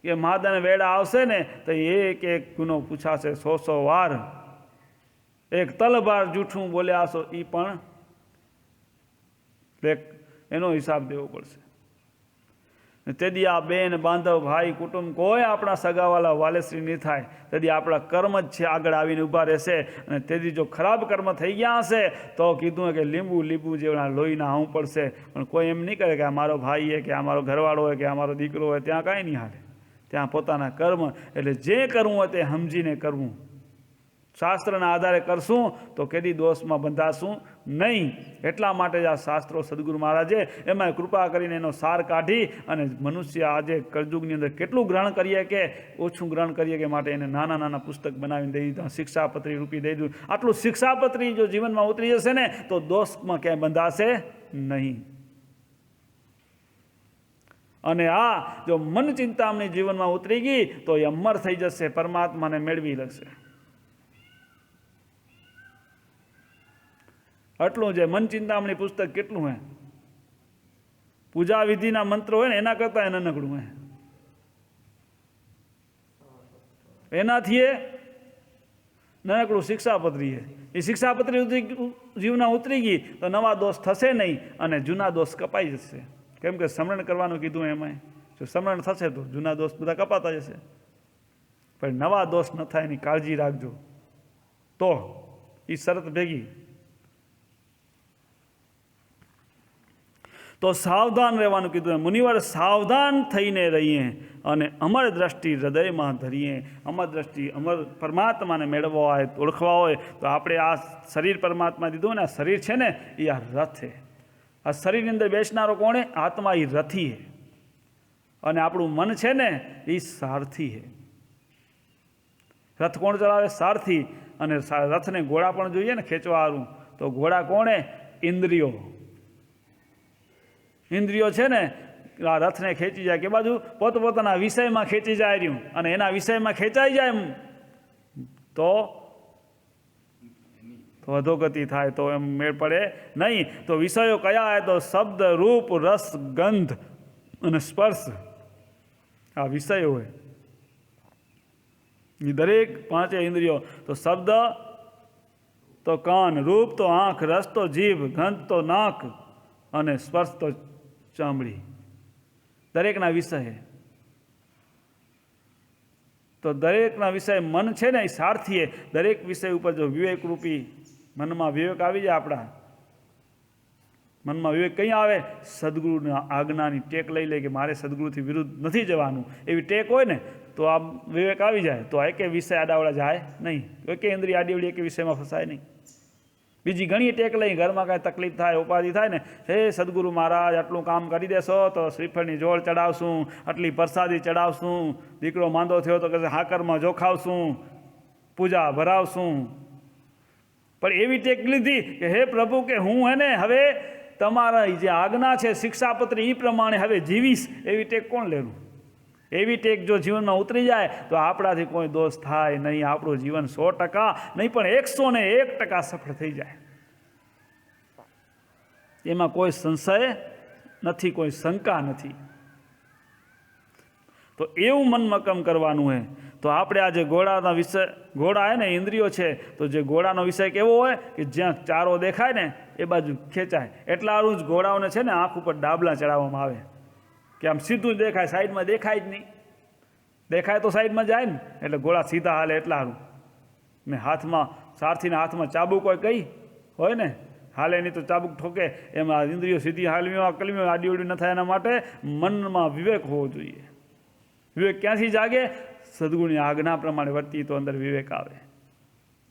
[SPEAKER 1] કે મહાદાન વેળા આવશે ને તો એક એક ગુનો પૂછાશે 100 વાર. એક તલભાર જૂઠું બોલ્યા હશો એ પણ એનો હિસાબ દેવો પડશે. તેથી આ બેન બાંધવ ભાઈ કુટુંબ કોઈ આપણા સગાવાલા વાલેશ્રી નહીં થાય. તેથી આપણા કર્મ જ છે આગળ આવીને ઊભા રહેશે. અને તેથી જો ખરાબ કર્મ થઈ ગયા હશે તો કીધું કે લીંબુ જેવડા લોહીના આવું પડશે. પણ કોઈ એમ નહીં કરે કે આ મારો ભાઈ છે, કે આ મારો ઘરવાળો હોય, કે આ મારો દીકરો હોય. ત્યાં કાંઈ નહીં હાલે. ત્યાં પોતાના કર્મ એટલે જે કરવું હોય તે સમજીને કરવું. શાસ્ત્રના આધારે કરશું તો કેદી દોષમાં બંધાશું નહીં. એટલા માટે જ આ શાસ્ત્રો સદગુરુ મહારાજે એમાં કૃપા કરીને એનો સાર કાઢી અને મનુષ્ય આજે કળયુગની અંદર કેટલું ગ્રહણ કરીએ કે ઓછું ગ્રહણ કરીએ કે માટે એને નાના નાના પુસ્તક બનાવીને દઈ દીધા, શિક્ષાપત્રી રૂપી દઈ દીધું. આટલું શિક્ષાપત્રી જો જીવનમાં ઉતરી જશે ને તો દોષમાં ક્યાંય બંધાશે નહીં. અને આ જો મન ચિંતામણી જીવનમાં ઉતરી ગઈ તો એ અમર થઈ જશે, પરમાત્માને મેળવી લેશે. આટલું છે. મન ચિંતામણી પુસ્તક કેટલું હે? પૂજા વિધિના મંત્રો હોય ને એના કરતાં એ નાનકડું હે. એનાથી એ નાનકડું શિક્ષાપત્રી છે. એ શિક્ષાપત્રી જીવના ઉતરી ગઈ તો નવા દોષ થશે નહીં અને જૂના દોષ કપાઈ જશે. કેમ કે સ્મરણ કરવાનું કીધું એમાંય. જો સ્મરણ થશે તો જૂના દોષ બધા કપાતા જશે. પણ નવા દોષ ન થાય એની કાળજી રાખજો. તો એ શરત ભેગી. તો સાવધાન રહેવાનું કીધું. મુનિવર સાવધાન થઈને રહીએ અને અમર દ્રષ્ટિ હૃદયમાં ધરીએ. અમર દ્રષ્ટિ અમર પરમાત્માને મેળવવા હોય, ઓળખવા હોય તો આપણે આ શરીર પરમાત્મા દીધું ને. આ શરીર છે ને એ આ રથ છે. આ શરીરની અંદર બેસનારો કોણ? આત્મા એ રથી છે. અને આપણું મન છે ને એ સારથી છે. રથ કોણ ચલાવે? સારથી. અને રથને ઘોડા પણ જોઈએ ને ખેંચવા સારું. તો ઘોડા કોણે? ઇન્દ્રિયો. ઇન્દ્રિયો છે ને આ રથને ખેંચી જાય કે બાજુ પોતપોતાના વિષયમાં ખેંચી જાય રહ્યું. અને એના વિષયમાં ખેંચાઈ જાય તો અધોગતિ થાય, તો એમ મેળ પડે નહીં. તો વિષયો કયા હોય? તો શબ્દ, રૂપ, રસ, ગંધ અને સ્પર્શ. આ વિષયો હોય એ દરેક પાંચે ઇન્દ્રિયો. તો શબ્દ તો કાન, રૂપ તો આંખ, રસ તો જીભ, ગંધ તો નાક અને સ્પર્શ તો ચામડી. દરેકના વિષય. તો દરેકના વિષય મન છે ને એ સારથીએ. દરેક વિષય ઉપર જો વિવેક રૂપી મનમાં વિવેક આવી જાય, આપણા મનમાં વિવેક કઈ આવે? સદગુરુના આજ્ઞાની ટેક લઈ લે કે મારે સદગુરુથી વિરુદ્ધ નથી જવાનું. એવી ટેક હોય ને તો આ વિવેક આવી જાય તો એકે વિષય આડાવડા જાય નહીં. એકે ઇન્દ્રિય આડીવડી એકે વિષયમાં ફસાય નહીં. બીજી ઘણી ટેક લઈ ઘરમાં કાંઈ તકલીફ થાય, ઉપાધિ થાય ને, હે સદગુરુ મહારાજ આટલું કામ કરી દેશો તો શ્રીફળની જોડ ચડાવશું, આટલી પ્રસાદી ચડાવશું, દીકરો માંદો થયો તો કહે હાકરમાં જોખાવશું, પૂજા ભરાવશું. પણ એવી ટેક લીધી કે હે પ્રભુ કે હું હે ને હવે તમારા જે આજ્ઞા છે શિક્ષાપત્રી એ પ્રમાણે હવે જીવીશ. એવી ટેક કોણ લેવું? એવી ટેક જો જીવનમાં ઉતરી જાય તો આપણાથી કોઈ દોષ થાય નહીં. આપણું જીવન 100% નહીં પણ 101% સફળ થઈ જાય. એમાં કોઈ સંશય નથી, કોઈ શંકા નથી. તો એવું મન મક્કમ કરવાનું હોય. તો આપણે આ જે ઘોડાના વિષય, ઘોડા હે ને ઇન્દ્રિયો છે, તો જે ઘોડાનો વિષય કેવો હોય કે જ્યાં ચારો દેખાય ને એ બાજુ ખેંચાય. એટલાનું જ ઘોડાઓને છે ને આંખ ઉપર ડાબલા ચડાવવામાં આવે કે આમ સીધું જ દેખાય, સાઈડમાં દેખાય જ નહીં. દેખાય તો સાઈડમાં જાય ને એટલે ઘોડા સીધા હાલે. એટલા સારું. ને હાથમાં સારથીના હાથમાં ચાબુક હોય કઈ હોય ને, હાલે નહીં તો ચાબુક ઠોકે. એમાં ઇન્દ્રિયો સીધી હાલવીઓ કલવીઓ આડી ઉડી ન થાય એના માટે મનમાં વિવેક હોવો જોઈએ. વિવેક ક્યાંથી જાગે? સદગુરુની આજ્ઞા પ્રમાણે વર્તી તો અંદર વિવેક આવે.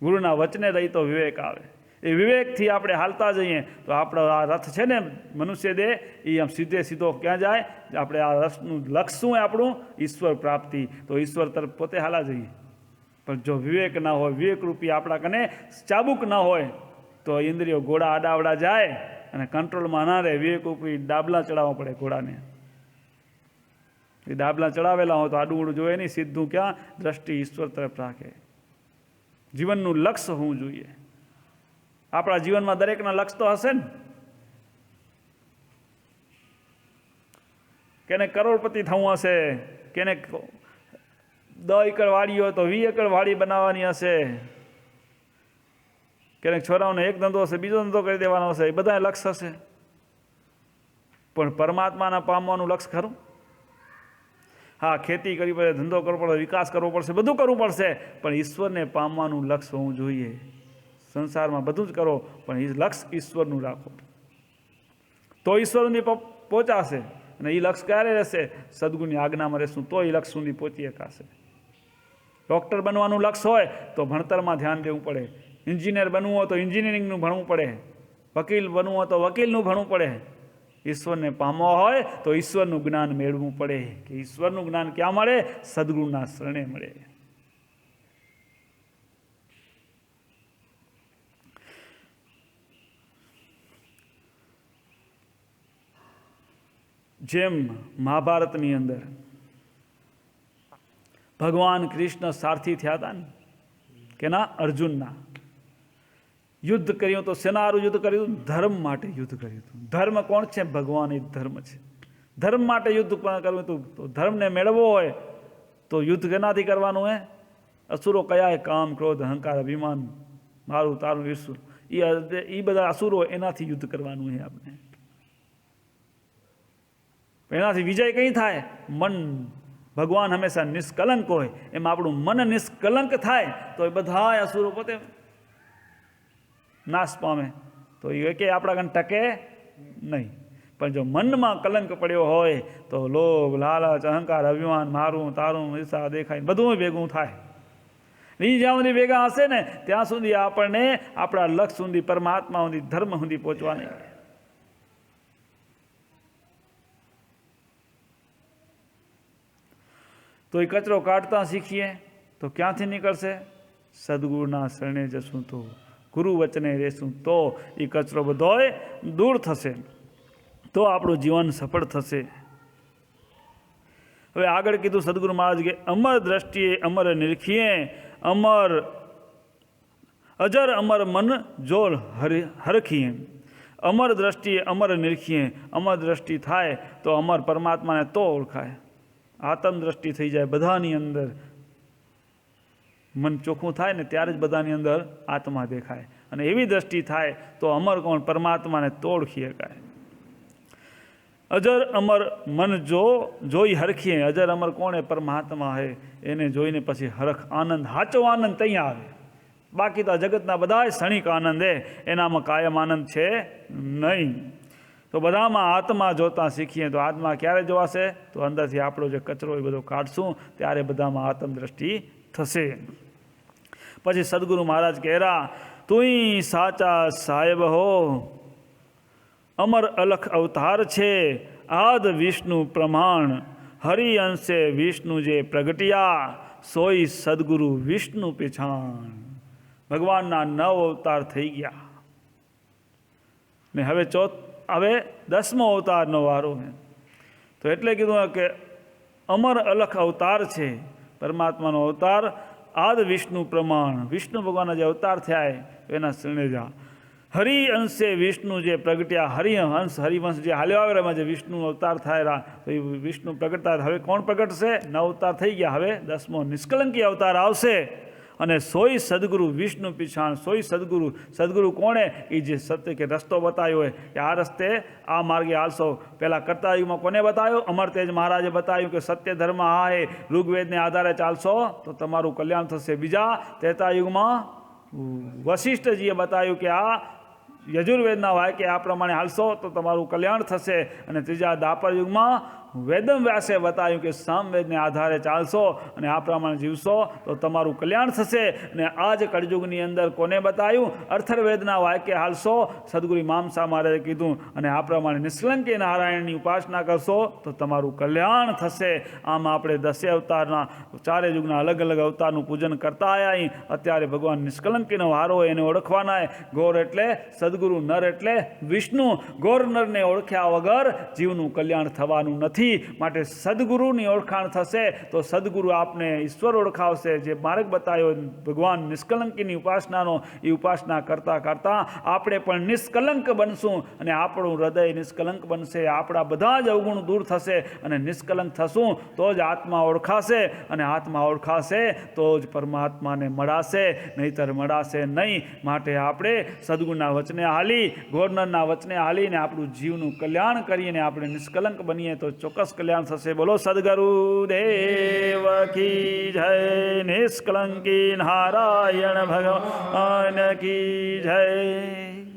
[SPEAKER 1] ગુરુના વચને રહી તો વિવેક આવે. એ વિવેકથી આપણે હાલતા જઈએ તો આપણો આ રથ છે ને મનુષ્ય દેહ એ આમ સીધે સીધો ક્યાં જાય? આપણે આ રથનું લક્ષ્ય શું આપણું? ઈશ્વર પ્રાપ્તિ. તો ઈશ્વર તરફ પોતે હાલા જઈએ. પણ જો વિવેક ના હોય, વિવેકરૂપી આપણા કને ચાબુક ના હોય તો ઇન્દ્રિયો ઘોડા આડાવડા જાય અને કંટ્રોલમાં ના રહે. વિવેકરૂપી ડાબલા ચડાવવા પડે ઘોડાને. એ ડાબલા ચડાવેલા હોય તો આડું ઊડું જોઈએ નહીં, સીધું ક્યાં? દ્રષ્ટિ ઈશ્વર તરફ રાખે. જીવનનું લક્ષ્ય હોવું જોઈએ. આપણા જીવનમાં દરેકના લક્ષ્ય તો હશે ને. કેને કરોડપતિ થવું હશે, કેને 10 એકર વાડી હોય તો 20 એકર વાડી બનાવવાની હશે, કેને છોરાઓને એક ધંધો હશે, બીજો ધંધો કરી દેવાનો હશે. એ બધા લક્ષ્ય હશે. પણ પરમાત્માના પામવાનું લક્ષ્ય ખરું? હા, ખેતી કરવી પડે, ધંધો કરવો પડે, વિકાસ કરવો પડશે, બધું કરવું પડશે, પણ ઈશ્વરને પામવાનું લક્ષ્ય હોવું જોઈએ. સંસારમાં બધું જ કરો, પણ એ લક્ષ્ય ઈશ્વરનું રાખો, તો ઈશ્વર સુધી પહોંચાશે. અને એ લક્ષ્ય ક્યારે રહેશે? સદગુરુની આજ્ઞામાં રહેશું તો એ લક્ષ્ય સુધી પહોંચી શકાશે. ડૉક્ટર બનવાનું લક્ષ્ય હોય તો ભણતરમાં ધ્યાન દેવું પડે, એન્જિનિયર બનવું હોય તો એન્જિનિયરિંગનું ભણવું પડે, વકીલ બનવું હોય તો વકીલનું ભણવું પડે. ઈશ્વરને પામવા હોય તો ઈશ્વરનું જ્ઞાન મેળવવું પડે. કે ઈશ્વરનું જ્ઞાન ક્યાં મળે? સદગુરુના શરણે મળે. જેમ મહાભારતની અંદર ભગવાન કૃષ્ણ સારથી થયા હતા ને, કે ના, અર્જુનના યુદ્ધ કર્યું તો શેનારું યુદ્ધ કર્યું? ધર્મ માટે યુદ્ધ કર્યું હતું. ધર્મ કોણ છે? ભગવાન એ ધર્મ છે. ધર્મ માટે યુદ્ધ કરવું હતું. તો ધર્મને મેળવવો હોય તો યુદ્ધ કેનાથી કરવાનું હે? અસુરો કયા? કામ, ક્રોધ, અહંકાર, અભિમાન, મારું તારું ઈર્ષુ, એ બધા અસુરો, એનાથી યુદ્ધ કરવાનું છે આપણે. એનાથી વિજય કઈ થાય? મન. ભગવાન હંમેશા નિષ્કલંક હોય, એમાં આપણું મન નિષ્કલંક થાય તો એ બધા અસુરો પોતે નાશ પામે. તો એ કે આપણા કન ટકે નહીં. પણ જો મનમાં કલંક પડ્યો હોય તો લોભ, લાલચ, અહંકાર, અભિમાન, મારું તારું, ઈર્ષા, દેખાય, બધું ભેગું થાય. એ જ્યાં સુધી ભેગા હશે ને ત્યાં સુધી આપણને આપણા લક્ષ્ય સુધી, પરમાત્મા સુધી, ધર્મ સુધી પહોંચવા નહીં. તો એ કચરો કાઢતા શીખીએ તો ક્યાંથી નીકળશે? સદગુરુના શરણે જશું તો, ગુરુ વચને રહેશું તો એ કચરો બધોય દૂર થશે, તો આપણું જીવન સફળ થશે. હવે આગળ કીધું સદગુરુ મહારાજ કે અમર દ્રષ્ટિએ અમર નિરખીએ, અજર અમર મન જો હરખીએ. અમર દ્રષ્ટિએ અમર નિરખીએ. અમર દ્રષ્ટિ થાય તો અમર પરમાત્માને તો ઓળખાય. આત્મ દ્રષ્ટિ થઈ જાય બધાની અંદર, મન ચોખ્ખું થાય ને ત્યારે જ બધાની અંદર આત્મા દેખાય. અને એવી દ્રષ્ટિ થાય તો અમર કોણ? પરમાત્માને તો ઓળખી શકાય. અજર અમર મન જોઈ હરખીએ. અજર અમર કોણ? એ પરમાત્મા હે. એને જોઈને પછી હરખ, આનંદ, સાચો આનંદ ત્યાં આવે. બાકી તો જગતના બધા ક્ષણિક આનંદ હે, એનામાં કાયમ આનંદ છે નહીં. તો બધામાં આત્મા જોતા શીખીએ તો આત્મા ક્યારે જોવાશે? તો અંદરથી આપણો જે કચરો એ બધો કાઢશું ત્યારે બધામાં આત્મ દ્રષ્ટિ થશે. પછી સદગુરુ મહારાજ કહેરા, તુંય સાચા સાહેબ હો, અમર અલખ અવતાર છે, આદ વિષ્ણુ પ્રમાણ, હરિ અંશે વિષ્ણુ જે પ્રગટ્યા, સોઈ સદગુરુ વિષ્ણુ પીછાણ. ભગવાનના 9 અવતાર થઈ ગયા ને હવે 10મો અવતારનો વારો છે. તો એટલે કીધું કે અમર અલખ અવતાર છે, પરમાત્માનો અવતાર, આદ વિષ્ણુ પ્રમાણ, વિષ્ણુ ભગવાનના જે અવતાર થયા એના શરણે જા. હરિ અંશે વિષ્ણુ જે પ્રગટ્યા, હરિહંસ, હરિવંશ જે હાલ્યો આવે એમાં જે વિષ્ણુ અવતાર થાય તો એ વિષ્ણુ પ્રગટતા. હવે કોણ પ્રગટશે? 9 અવતાર થઈ ગયા, હવે 10મો નિષ્કલંકી અવતાર આવશે. અને સોઈ સદગુરુ વિષ્ણુ પીછાણ. સોઈ સદગુરુ. સદગુરુ કોણે? એ જે સત્ય કે રસ્તો બતાવ્યો હોય કે આ રસ્તે આ માર્ગે હાલશો. પહેલાં કરતાયુગમાં કોને બતાવ્યો? અમર તેજ મહારાજે બતાવ્યું કે સત્ય ધર્મ આ હે, ઋગ્વેદને આધારે ચાલશો તો તમારું કલ્યાણ થશે. બીજા ત્રેતાયુગમાં વશિષ્ઠજીએ બતાવ્યું કે આ યજુર્વેદના વાક્ય આ પ્રમાણે હાલશો તો તમારું કલ્યાણ થશે. અને ત્રીજા દ્વાપર યુગમાં વેદમ વ્યાસે બતાવ્યું કે સામવેદને આધારે ચાલશો અને આ પ્રમાણે જીવશો તો તમારું કલ્યાણ થશે. અને આ જ કળયુગની અંદર કોને બતાવ્યું? અથર્વવેદના વાક્ય હાલશો, સદગુરુ મામસા મહારાજે કીધું, અને આ પ્રમાણે નિષ્કલંકી નારાયણની ઉપાસના કરશો તો તમારું કલ્યાણ થશે. આમ આપણે 10 અવતારના 4 યુગના અલગ અલગ અવતારનું પૂજન કરતા આવ્યા. અત્યારે ભગવાન નિષ્કલંકીનો વારો એને ઓળખવાના. ગોર એટલે સદગુરુ, નર એટલે વિષ્ણુ. ગોર નરને ઓળખ્યા વગર જીવનું કલ્યાણ થવાનું નથી. નથી. માટે સદગુરુની ઓળખાણ થશે તો સદગુરુ આપને ઈશ્વર ઓળખાવશે. જે માર્ગ બતાવ્યો ભગવાન નિષ્કલંકીની ઉપાસનાનો, એ ઉપાસના કરતાં કરતાં આપણે પણ નિષ્કલંક બનશું અને આપણું હૃદય નિષ્કલંક બનશે. આપણા બધા જ અવગુણ દૂર થશે અને નિષ્કલંક થશું તો જ આત્મા ઓળખાશે, અને આત્મા ઓળખાશે તો જ પરમાત્માને મળાશે, નહીંતર મળાશે નહીં. માટે આપણે સદગુરુના વચને હાલી, ગવર્નરના વચને હાલીને આપણું જીવનું કલ્યાણ કરીને આપણે નિષ્કલંક બનીએ તો ચોક્કસ કલ્યાણ થશે. બોલો સદગુરુ દેવ કી જય. નિષ્કલંકી નારાયણ ભગવાન કી જય.